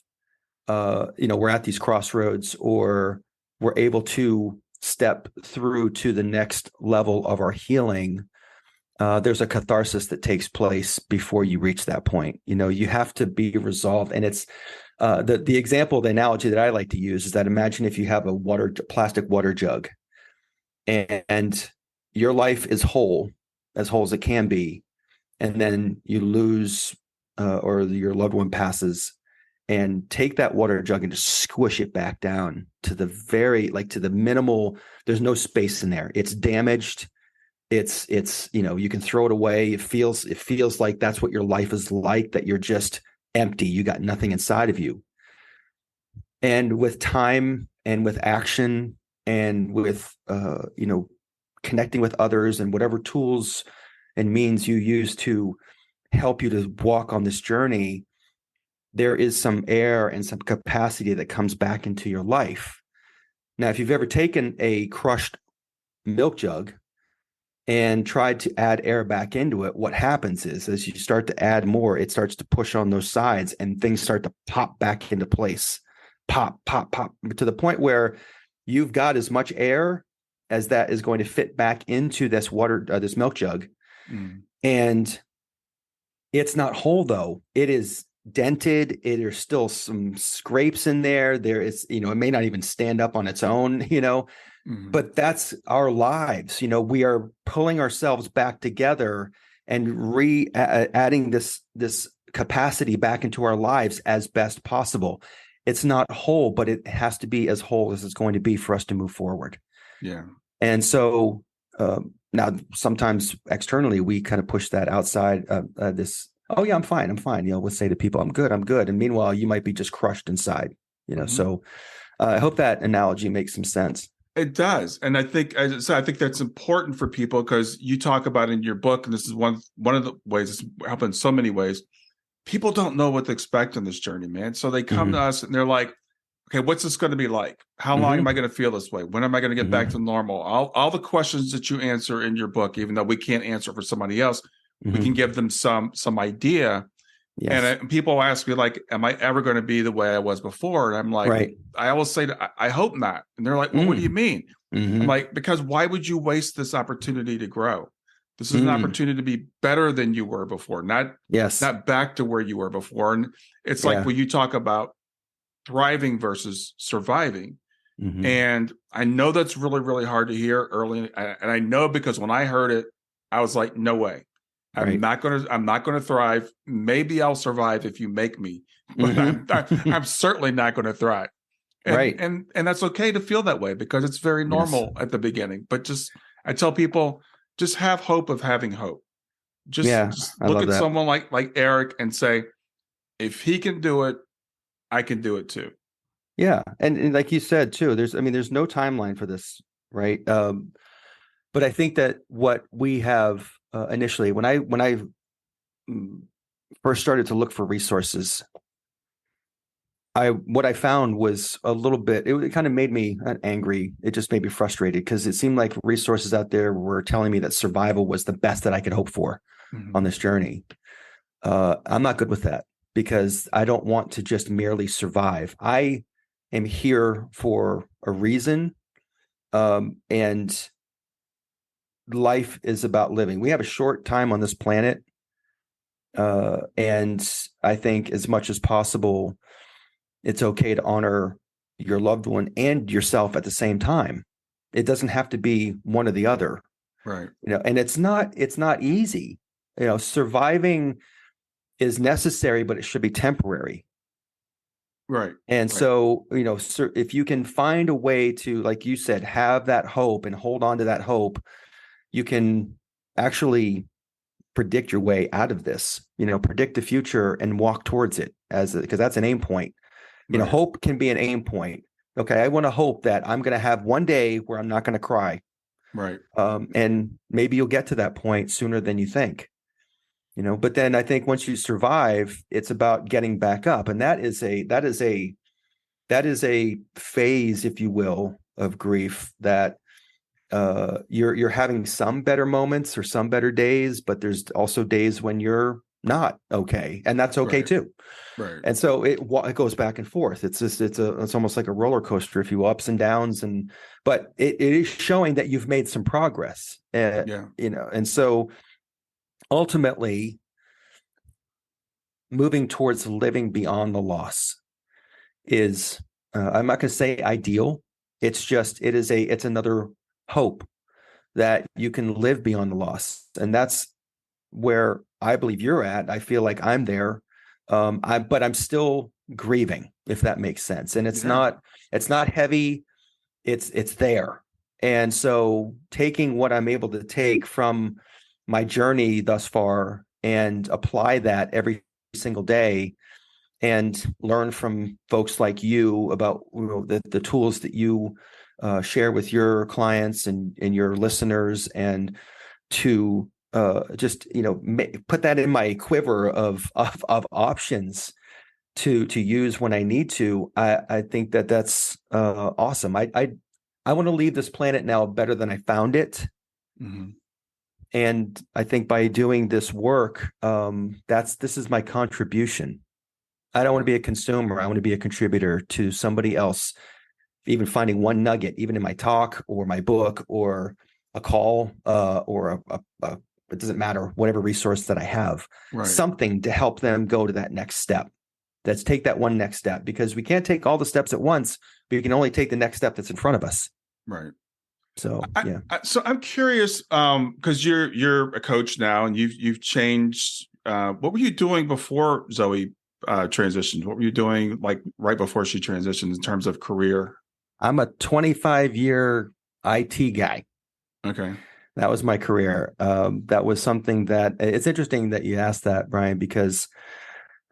we're at these crossroads, or we're able to step through to the next level of our healing, there's a catharsis that takes place before you reach that point. You have to be resolved. And it's the example, the analogy that I like to use is that imagine if you have a plastic water jug, and your life is as whole as it can be. And then you lose, or your loved one passes, and take that water jug and just squish it back down to the minimal. There's no space in there. It's damaged. It's you can throw it away. It feels like that's what your life is like, that you're just empty. You got nothing inside of you. And with time and with action and with, connecting with others and whatever tools and means you use to help you to walk on this journey, there is some air and some capacity that comes back into your life. Now, if you've ever taken a crushed milk jug and tried to add air back into it, what happens is as you start to add more, it starts to push on those sides and things start to pop back into place. Pop, pop, pop, to the point where you've got as much air as that is going to fit back into this water, this milk jug. And it's not whole though. It is dented. There's still some scrapes in there. There is, it may not even stand up on its own, but that's our lives. We are pulling ourselves back together and adding this capacity back into our lives as best possible. It's not whole, but it has to be as whole as it's going to be for us to move forward. Yeah. And so now sometimes externally we kind of push that outside this, oh yeah, I'm fine. We'll say to people, I'm good. And meanwhile, you might be just crushed inside, so I hope that analogy makes some sense. It does. And I think that's important for people because you talk about in your book, and this is one of the ways it's helping in so many ways. People don't know what to expect on this journey, man. So they come to us and they're like, okay, what's this going to be like? How long am I going to feel this way? When am I going to get back to normal? All the questions that you answer in your book, even though we can't answer for somebody else, we can give them some idea. Yes. And people ask me like, am I ever going to be the way I was before? And I'm like, I always say, I hope not. And they're like, well, what do you mean? I'm like, because why would you waste this opportunity to grow? This is an opportunity to be better than you were before, not back to where you were before. And it's like when you talk about thriving versus surviving. And I know that's really, really hard to hear early. And I know because when I heard it, I was like, no way. I'm not going to thrive. Maybe I'll survive if you make me, but I'm certainly not going to thrive. And that's okay to feel that way because it's very normal at the beginning. But I tell people, just have hope of having hope. Just look at someone like Eric and say, if he can do it, I can do it too. Yeah. And like you said too, there's no timeline for this. Right. But I think that what we have initially, when I first started to look for resources, what I found was a little bit, it kind of made me angry. It just made me frustrated because it seemed like resources out there were telling me that survival was the best that I could hope for on this journey. I'm not good with that because I don't want to just merely survive. I am here for a reason. And life is about living. We have a short time on this planet. And I think as much as possible, it's okay to honor your loved one and yourself at the same time. It doesn't have to be one or the other. Right. And it's not easy. Surviving is necessary, but it should be temporary. Right. And so, if you can find a way to, like you said, have that hope and hold on to that hope, you can actually predict your way out of this, predict the future and walk towards it because that's an aim point. Hope can be an aim point. Okay. I want to hope that I'm going to have one day where I'm not going to cry. Right. And maybe you'll get to that point sooner than you think, but then I think once you survive, it's about getting back up. And that is a phase, if you will, of grief that you're having some better moments or some better days, but there's also days when you're not okay, and that's okay too. Right. And so it goes back and forth. It's almost like a roller coaster, if you will, ups and downs, but it is showing that you've made some progress. And so ultimately, moving towards living beyond the loss is I'm not going to say ideal. It's another hope that you can live beyond the loss. And that's where I believe you're at. I feel like I'm there. But I'm still grieving, if that makes sense. And it's not heavy. It's there. And so taking what I'm able to take from my journey thus far and apply that every single day and learn from folks like you about the tools that you share with your clients and your listeners, and to just put that in my quiver of options to use when I need to. I think that's awesome. I want to leave this planet now better than I found it. And I think by doing this work, this is my contribution. I don't want to be a consumer. I want to be a contributor to somebody else, even finding one nugget, even in my talk or my book or a call or it doesn't matter, whatever resource that I have, something to help them go to that next step. Let's take that one next step, because we can't take all the steps at once, but we can only take the next step that's in front of us. Right. So, So I'm curious, because you're a coach now, and you've changed. What were you doing before Zoe transitioned? What were you doing like right before she transitioned in terms of career? I'm a 25-year IT guy. Okay. That was my career. That was something that it's interesting that you asked that, Brian, because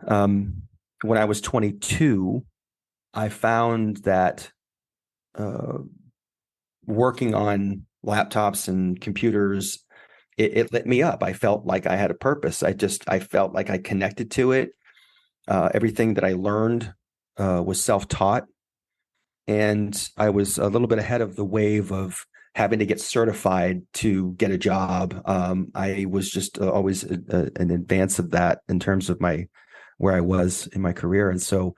when I was 22, I found that working on laptops and computers, it lit me up. I felt like I had a purpose. I felt like I connected to it. Everything that I learned was self-taught. And I was a little bit ahead of the wave of having to get certified to get a job. I was just always in advance of that in terms of where I was in my career. And so,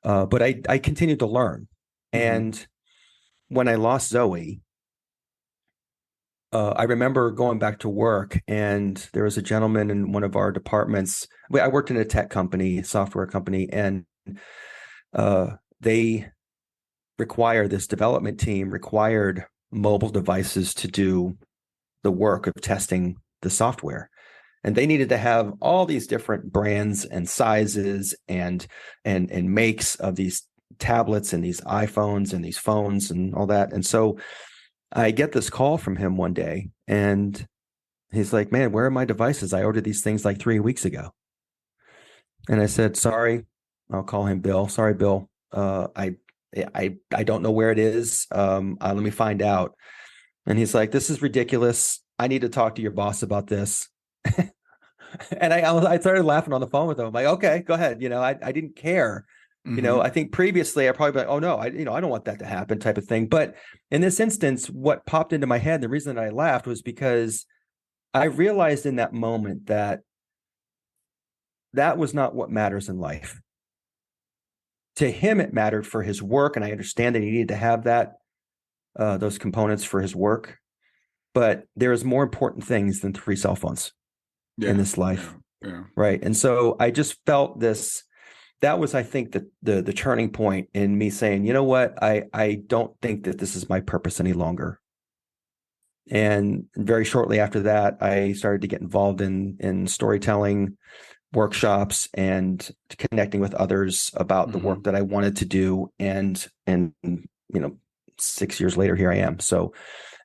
but I continued to learn. And when I lost Zoe, I remember going back to work, and there was a gentleman in one of our departments. I worked in a tech company, software company, and this development team required mobile devices to do the work of testing the software. And they needed to have all these different brands and sizes and makes of these tablets and these iPhones and these phones and all that. And so I get this call from him one day, and he's like, "Man, where are my devices? I ordered these things like 3 weeks ago." And I said, "Sorry," I'll call him Bill. "Sorry, Bill. I don't know where it is. Let me find out." And he's like, "This is ridiculous. I need to talk to your boss about this." And I started laughing on the phone with him. I'm like, "Okay, go ahead." I didn't care. I think previously I probably been like, "Oh no, I don't want that to happen," type of thing. But in this instance, what popped into my head, the reason that I laughed was because I realized in that moment that was not what matters in life. To him, it mattered for his work, and I understand that he needed to have those components for his work. But there is more important things than 3 cell phones in this life, right? And so I just felt this. That was, I think, the turning point in me saying, "You know what? I don't think that this is my purpose any longer." And very shortly after that, I started to get involved in storytelling workshops and connecting with others about the work that I wanted to do. And 6 years later, here I am. So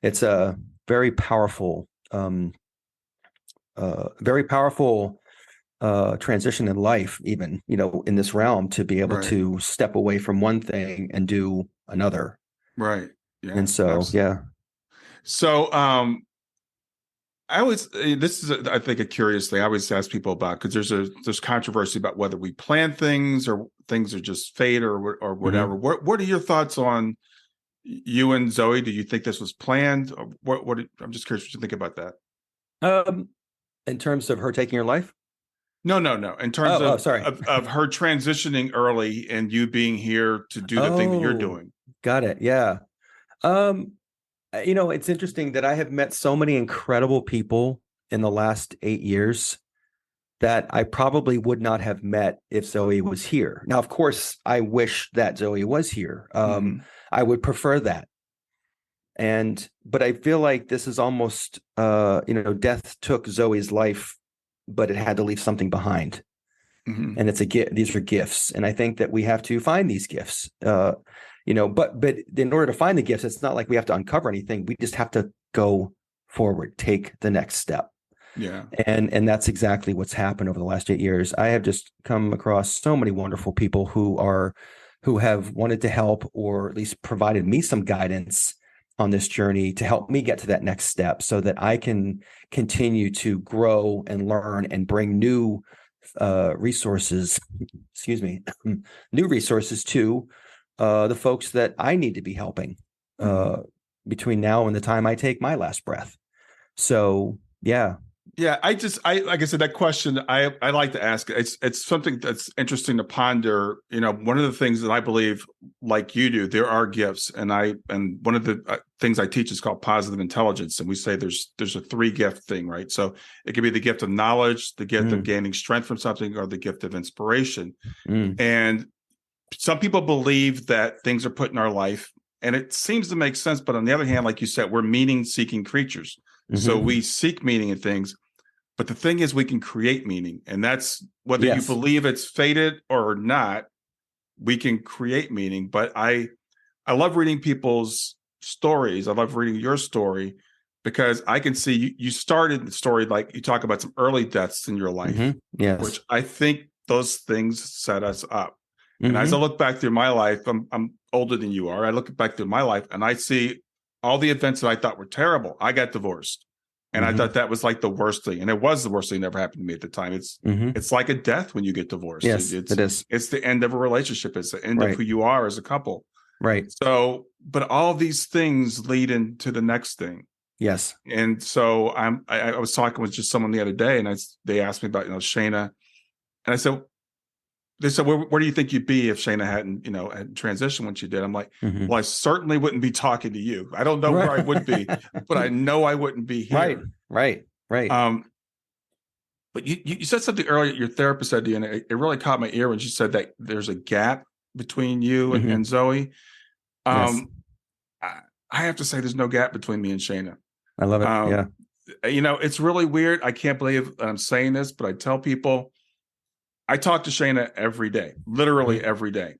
it's a very powerful, transition in life, even, in this realm, to be able to step away from one thing and do another. Right. Yeah. And so, absolutely. yeah. So, this is, I think, a curious thing I always ask people about, because there's controversy about whether we plan things or things are just fate or whatever. What are your thoughts on you and Zoe? Do you think this was planned? Or I'm just curious what you think about that. In terms of her taking her life? No. In terms of her transitioning early and you being here to do the thing that you're doing. Got it. Yeah. It's interesting that I have met so many incredible people in the last 8 years that I probably would not have met if Zoe was here. Now, of course, I wish that Zoe was here. I would prefer that. But I feel like this is almost, death took Zoe's life, but it had to leave something behind. And it's a gift. These are gifts. And I think that we have to find these gifts, but in order to find the gifts, it's not like we have to uncover anything. We just have to go forward, take the next step. Yeah. And that's exactly what's happened over the last 8 years. I have just come across so many wonderful people who have wanted to help, or at least provided me some guidance on this journey to help me get to that next step, so that I can continue to grow and learn and bring new resources, new resources to the folks that I need to be helping between now and the time I take my last breath. So Yeah. Yeah, I like I said, that question I like to ask. It's something that's interesting to ponder. One of the things that I believe, like you do, there are gifts, and one of the things I teach is called positive intelligence, and we say there's a 3-gift thing, right? So it could be the gift of knowledge, the gift of gaining strength from something, or the gift of inspiration. And some people believe that things are put in our life, and it seems to make sense. But on the other hand, like you said, we're meaning-seeking creatures, so we seek meaning in things. But the thing is, we can create meaning, and that's whether you believe it's fated or not, we can create meaning. But I love reading people's stories. I love reading your story because I can see you started the story, like you talk about some early deaths in your life, which I think those things set us up. And as I look back through my life, I'm older than you are. I look back through my life and I see all the events that I thought were terrible. I got divorced. And I thought that was like the worst thing. And it was the worst thing that ever happened to me at the time. It's like a death when you get divorced. Yes, it is. It's the end of a relationship. It's the end of who you are as a couple. Right. So, but all these things lead into the next thing. Yes. And so I was talking with just someone the other day, and they asked me about, Shayna. And I said, they said, where do you think you'd be if Shayna hadn't transitioned when she did? I'm like, well, I certainly wouldn't be talking to you. I don't know where I would be, but I know I wouldn't be here. Right. But you said something earlier, your therapist said to you, and it really caught my ear when she said that there's a gap between you and Zoe. I have to say there's no gap between me and Shayna. I love it. It's really weird. I can't believe I'm saying this, but I tell people, I talk to Shayna every day, literally every day.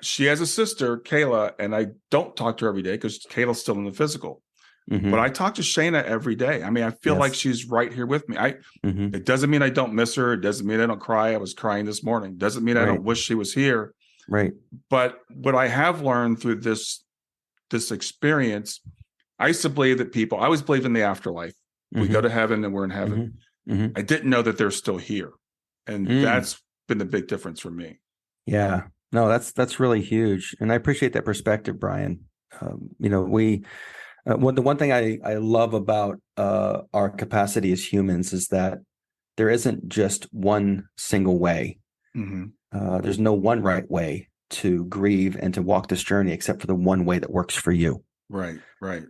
She has a sister, Kayla, and I don't talk to her every day because Kayla's still in the physical. But I talk to Shayna every day. I mean, I feel like she's right here with me. It doesn't mean I don't miss her. It doesn't mean I don't cry. I was crying this morning. It doesn't mean I don't wish she was here. Right. But what I have learned through this experience, I used to believe that I always believed in the afterlife. We go to heaven and we're in heaven. I didn't know that they're still here. And that's been the big difference for me. Yeah, no, that's really huge. And I appreciate that perspective, Brian. The one thing I love about our capacity as humans is that there isn't just one single way. There's no one right way to grieve and to walk this journey except for the one way that works for you. Right.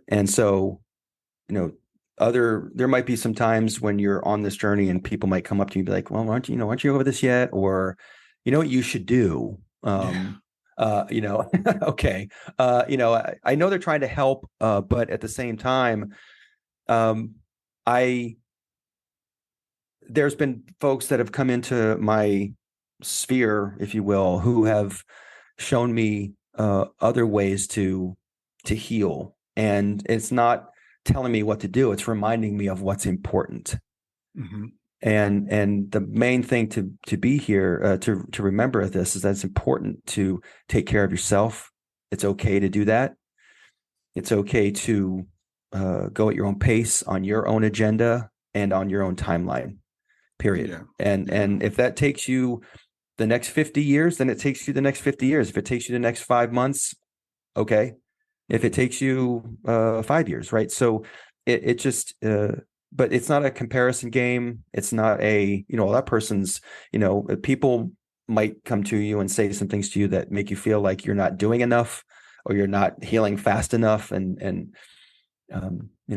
And so, there might be some times when you're on this journey and people might come up to you and be like, well, aren't you over this yet? Or, what you should do? Okay. I know they're trying to help, but at the same time, there's been folks that have come into my sphere, if you will, who have shown me other ways to heal. And it's not telling me what to do. It's reminding me of what's important. And the main thing to be here, to remember this is that it's important to take care of yourself. It's okay to do that. It's okay to go at your own pace, on your own agenda, and on your own timeline, period. And if that takes you the next 50 years, then it takes you the next 50 years. If it takes you the next 5 months, okay. If it takes you 5 years, right? So it just, but it's not a comparison game. It's not that person's, people might come to you and say some things to you that make you feel like you're not doing enough or you're not healing fast enough. And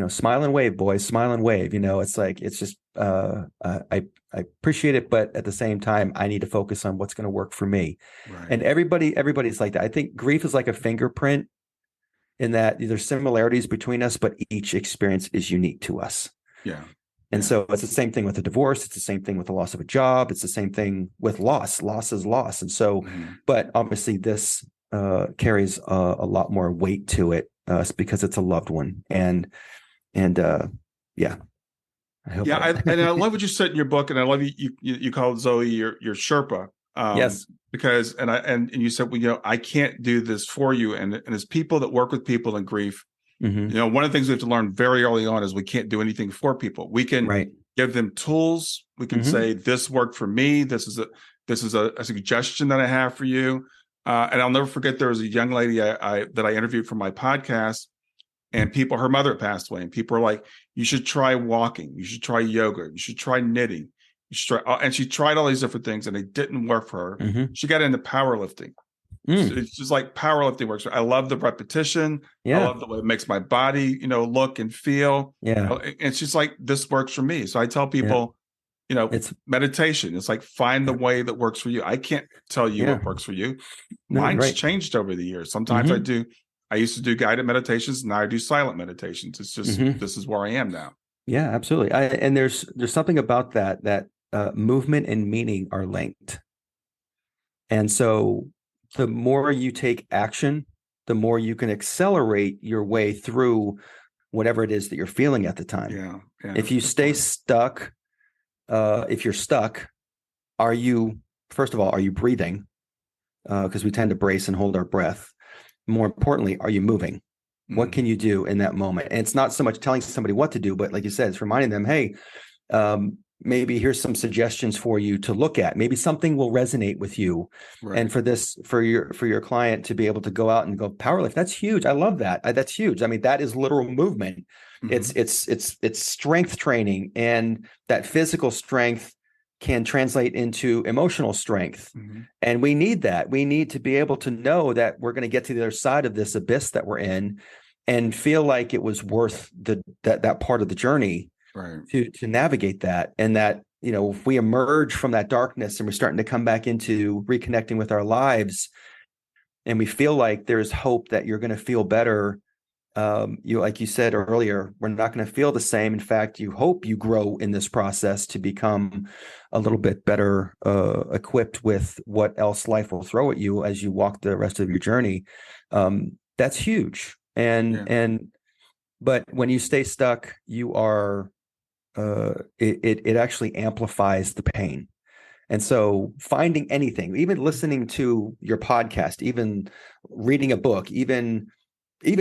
smile and wave, boys, smile and wave. It's like, it's just, I appreciate it, but at the same time, I need to focus on what's going to work for me. Right. And everybody's like that. I think grief is like a fingerprint, in that there's similarities between us, but each experience is unique to us. And so it's the same thing with a divorce. It's the same thing with the loss of a job. It's the same thing with loss. Loss is loss. And so, but obviously this carries a lot more weight to it because it's a loved one. And I hope. And I love what you said in your book, and I love you called Zoe your Sherpa. Yes. Because you said, well, I can't do this for you. And as people that work with people in grief, one of the things we have to learn very early on is we can't do anything for people. We can give them tools. We can say, this worked for me. This is a suggestion that I have for you. And I'll never forget, there was a young lady that I interviewed for my podcast And her mother passed away, and people are like, you should try walking, you should try yoga, you should try knitting, you should try, and she tried all these different things and they didn't work for her. Mm-hmm. She got into powerlifting. So it's just like powerlifting works. I love the repetition. I love the way it makes my body, look and feel. Yeah. And she's like, this works for me. So I tell people, it's meditation. It's like, find the way that works for you. I can't tell you what works for you. Mine's changed over the years. Sometimes I used to do guided meditations. Now I do silent meditations. It's just, this is where I am now. Yeah, absolutely. And there's something about that movement and meaning are linked. And so the more you take action, the more you can accelerate your way through whatever it is that you're feeling at the time. Yeah. If you stay stuck, if you're stuck, first of all, are you breathing? Because we tend to brace and hold our breath. More importantly, are you moving? What can you do in that moment? And it's not so much telling somebody what to do, but like you said, it's reminding them, hey, maybe here's some suggestions for you to look at. Maybe something will resonate with you. Right. And for your client to be able to go out and go powerlift, that's huge. I love that. That's huge. I mean, that is literal movement. It's strength training, and that physical strength can translate into emotional strength. And we need that. We need to be able to know that we're going to get to the other side of this abyss that we're in and feel like it was worth that part of the journey to navigate that. And that, if we emerge from that darkness and we're starting to come back into reconnecting with our lives, and we feel like there's hope that you're going to feel better, like you said earlier, we're not going to feel the same. In fact, you hope you grow in this process to become a little bit better equipped with what else life will throw at you as you walk the rest of your journey. That's huge. But when you stay stuck, you are it actually amplifies the pain. And so finding anything, even listening to your podcast, even reading a book, even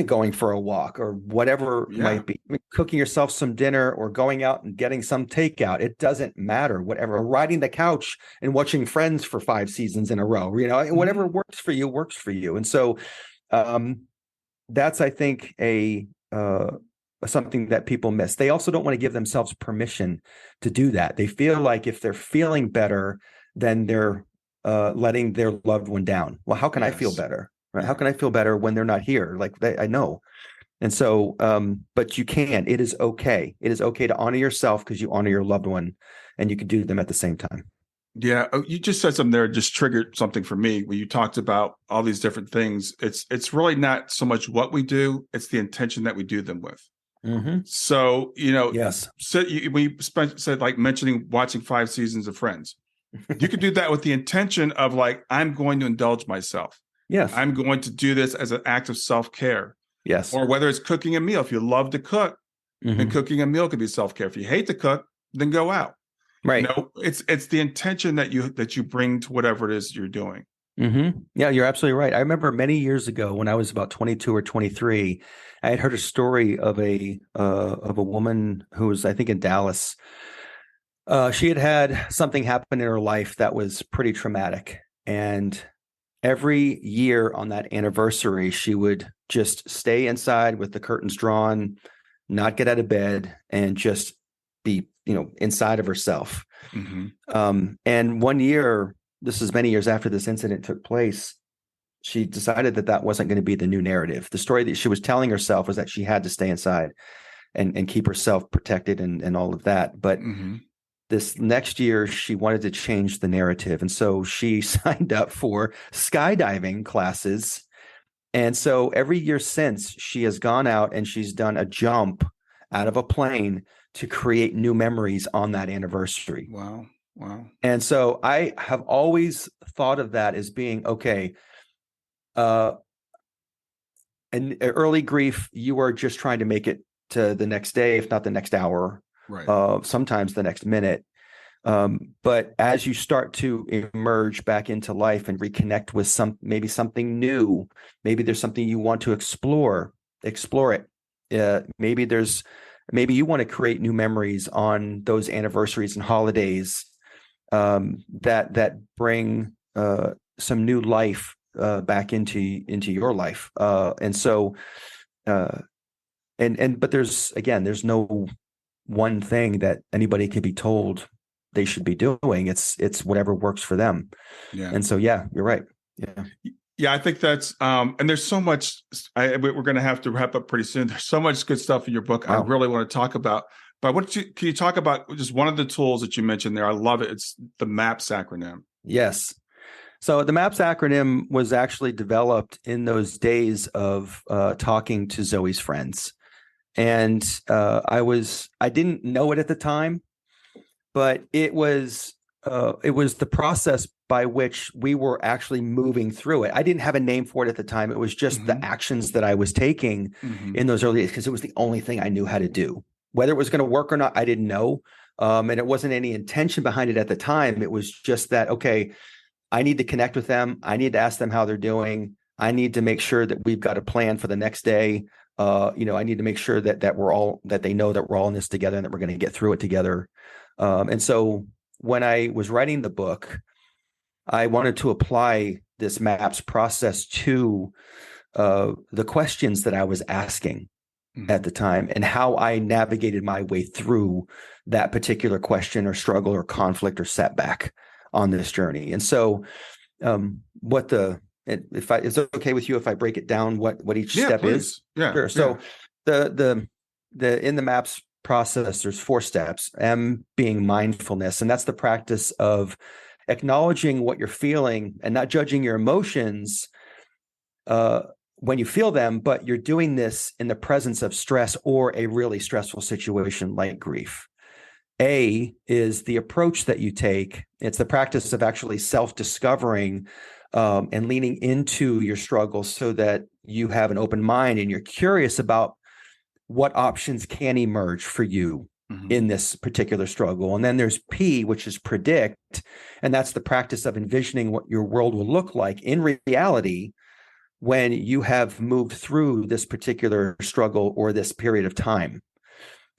going for a walk or whatever it might be, cooking yourself some dinner or going out and getting some takeout, it doesn't matter, whatever, riding the couch and watching Friends for 5 seasons in a row, whatever works for you, works for you. And so that's, I think, something that people miss. They also don't want to give themselves permission to do that. They feel like if they're feeling better, then they're letting their loved one down. Well, how can I feel better? Right? How can I feel better when they're not here? I know. And so, but you can. It is okay. It is okay to honor yourself because you honor your loved one, and you can do them at the same time. Yeah, you just said something there, just triggered something for me when you talked about all these different things. It's really not so much what we do; it's the intention that we do them with. So, so we said like mentioning watching 5 seasons of Friends. You could do that with the intention of like, I'm going to indulge myself. Yes. I'm going to do this as an act of self-care. Yes. Or whether it's cooking a meal. If you love to cook, then cooking a meal could be self-care. If you hate to cook, then go out. Right. It's the intention that you bring to whatever it is you're doing. Yeah, you're absolutely right. I remember many years ago when I was about 22 or 23, I had heard a story of a woman who was, I think, in Dallas. She had something happen in her life that was pretty traumatic. And every year on that anniversary, she would just stay inside with the curtains drawn, not get out of bed, and just be, inside of herself. And one year, this is many years after this incident took place, she decided that wasn't going to be the new narrative. The story that she was telling herself was that she had to stay inside and keep herself protected and all of that. But this next year, she wanted to change the narrative. And so she signed up for skydiving classes. And so every year since, she has gone out and she's done a jump out of a plane to create new memories on that anniversary. Wow. And so I have always thought of that as being, okay, in early grief, you are just trying to make it to the next day, if not the next hour, sometimes the next minute. But as you start to emerge back into life and reconnect with maybe something new, maybe there's something you want to explore it. Maybe you want to create new memories on those anniversaries and holidays that bring some new life back into your life. And so But there's no one thing that anybody can be told they should be doing. It's whatever works for them. Yeah. And so, yeah, you're right. Yeah. Yeah, I think that's and there's so much. We're going to have to wrap up pretty soon. There's so much good stuff in your book. Wow. I really want to talk about. But can you talk about just one of the tools that you mentioned there? I love it. It's the MAPS acronym. Yes. So the MAPS acronym was actually developed in those days of talking to Zoe's friends, and I didn't know it at the time, but it was the process by which we were actually moving through it. I didn't have a name for it at the time. It was just the actions that I was taking in those early days, because it was the only thing I knew how to do. Whether it was going to work or not, I didn't know. And it wasn't any intention behind it at the time. It was just that, okay, I need to connect with them. I need to ask them how they're doing. I need to make sure that we've got a plan for the next day. I need to make sure that they know that we're all in this together and that we're going to get through it together. And so when I was writing the book, I wanted to apply this MAPS process to the questions that I was asking at the time and how I navigated my way through that particular question or struggle or conflict or setback on this journey. And so if it's okay with you if I break it down what each step is? Yeah. Sure. So the in the MAPS process, there's 4 steps. M being mindfulness, and that's the practice of acknowledging what you're feeling and not judging your emotions when you feel them, but you're doing this in the presence of stress or a really stressful situation like grief. A is the approach that you take. It's the practice of actually self-discovering and leaning into your struggles so that you have an open mind and you're curious about what options can emerge for you in this particular struggle. And then there's P, which is predict. And that's the practice of envisioning what your world will look like in reality when you have moved through this particular struggle or this period of time.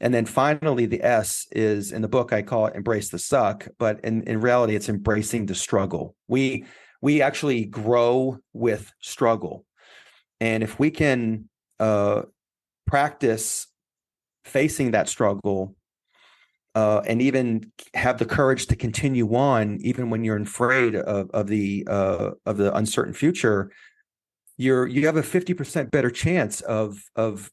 And then finally, the S is, in the book, I call it embrace the suck, but in reality, it's embracing the struggle. We actually grow with struggle. And if we can practice facing that struggle and even have the courage to continue on, even when you're afraid of the uncertain future, you have a 50% better chance of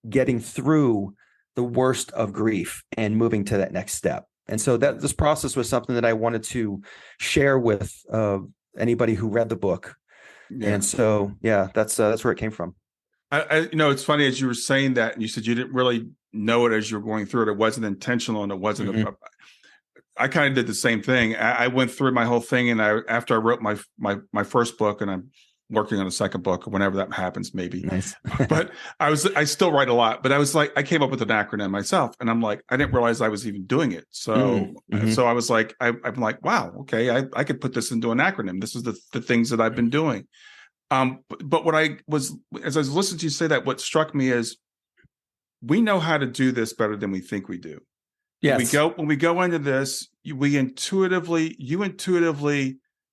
getting through the worst of grief and moving to that next step. And so that this process was something that I wanted to share with anybody who read the book. Yeah. And so, yeah, that's where it came from. It's funny, as you were saying that, and you said you didn't really know it as you were going through it. It wasn't intentional, and it wasn't. I kind of did the same thing. I went through my whole thing, and after I wrote my first book, and I'm working on a second book, whenever that happens, maybe. Nice. But I still write a lot. But I was like, I came up with an acronym myself, and I'm like, I didn't realize I was even doing it. So I was like, I'm like, wow, okay, I could put this into an acronym. This is the things that I've been doing. But what as I was listening to you say that, what struck me is we know how to do this better than we think we do. Yes. When we go into this, you intuitively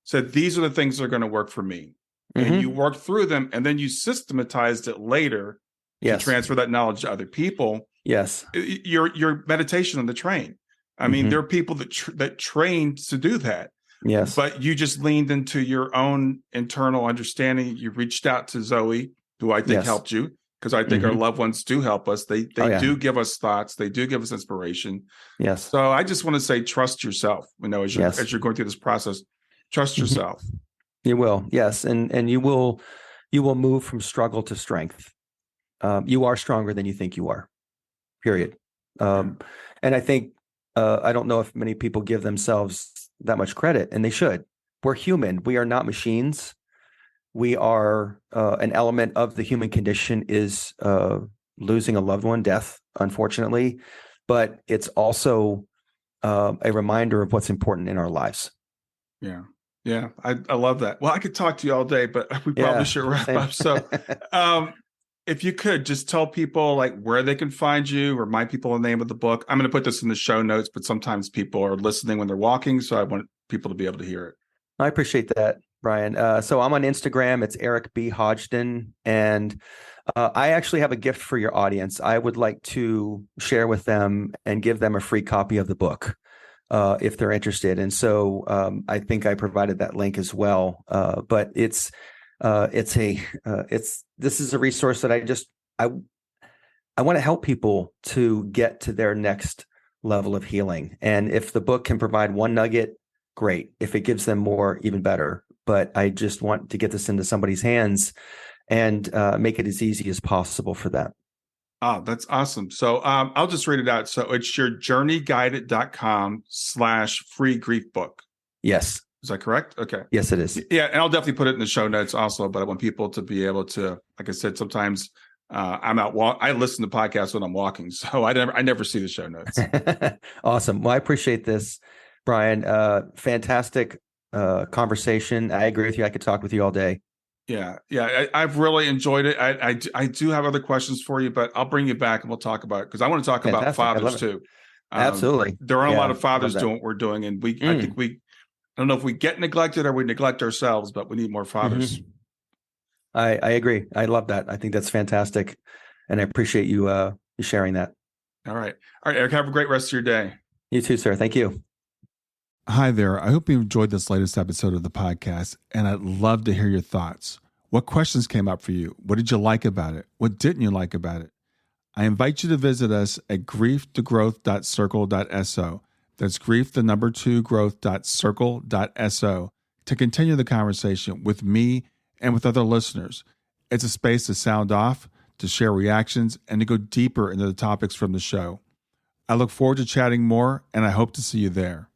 said, these are the things that are going to work for me. And you worked through them, and then you systematized it later to transfer that knowledge to other people. Yes. Your meditation on the train. I mean, there are people that train to do that. Yes. But you just leaned into your own internal understanding. You reached out to Zoe, who I think helped you, because I think our loved ones do help us. They do give us thoughts. They do give us inspiration. Yes. So I just want to say, trust yourself. As you're going through this process, trust yourself. You will. Yes. And you will move from struggle to strength. You are stronger than you think you are, period. And I think, I don't know if many people give themselves that much credit, and they should. We're human. We are not machines. We are an element of the human condition is losing a loved one, death, unfortunately, but it's also a reminder of what's important in our lives. Yeah. Yeah. I love that. Well, I could talk to you all day, but we probably should wrap up. So if you could just tell people like where they can find you, remind people the name of the book. I'm going to put this in the show notes, but sometimes people are listening when they're walking, so I want people to be able to hear it. I appreciate that, Brian. So I'm on Instagram. It's Eric B. Hodgdon. And I actually have a gift for your audience. I would like to share with them and give them a free copy of the book if they're interested. And so I think I provided that link as well. But this is a resource that I want to help people to get to their next level of healing. And if the book can provide one nugget, great. If it gives them more, even better. But I just want to get this into somebody's hands and make it as easy as possible for them. Oh, that's awesome. So I'll just read it out. So it's your journeyguided.com/free grief book. Yes. Is that correct? Okay. Yes, it is. Yeah. And I'll definitely put it in the show notes also, but I want people to be able to, like I said, sometimes I'm out I listen to podcasts when I'm walking, so I never see the show notes. Awesome. Well, I appreciate this, Brian. Fantastic conversation. I agree with you. I could talk with you all day. Yeah. I've really enjoyed it. I do have other questions for you, but I'll bring you back and we'll talk about it because I want to talk about fathers too. Absolutely. There are a lot of fathers doing what we're doing, and I think I don't know if we get neglected or we neglect ourselves, but we need more fathers. Mm-hmm. I agree. I love that. I think that's fantastic. And I appreciate you sharing that. All right, Eric, have a great rest of your day. You too, sir. Thank you. Hi there. I hope you enjoyed this latest episode of the podcast, and I'd love to hear your thoughts. What questions came up for you? What did you like about it? What didn't you like about it? I invite you to visit us at grief2growth.circle.so. That's grief2growth.circle.so to continue the conversation with me and with other listeners. It's a space to sound off, to share reactions, and to go deeper into the topics from the show. I look forward to chatting more, and I hope to see you there.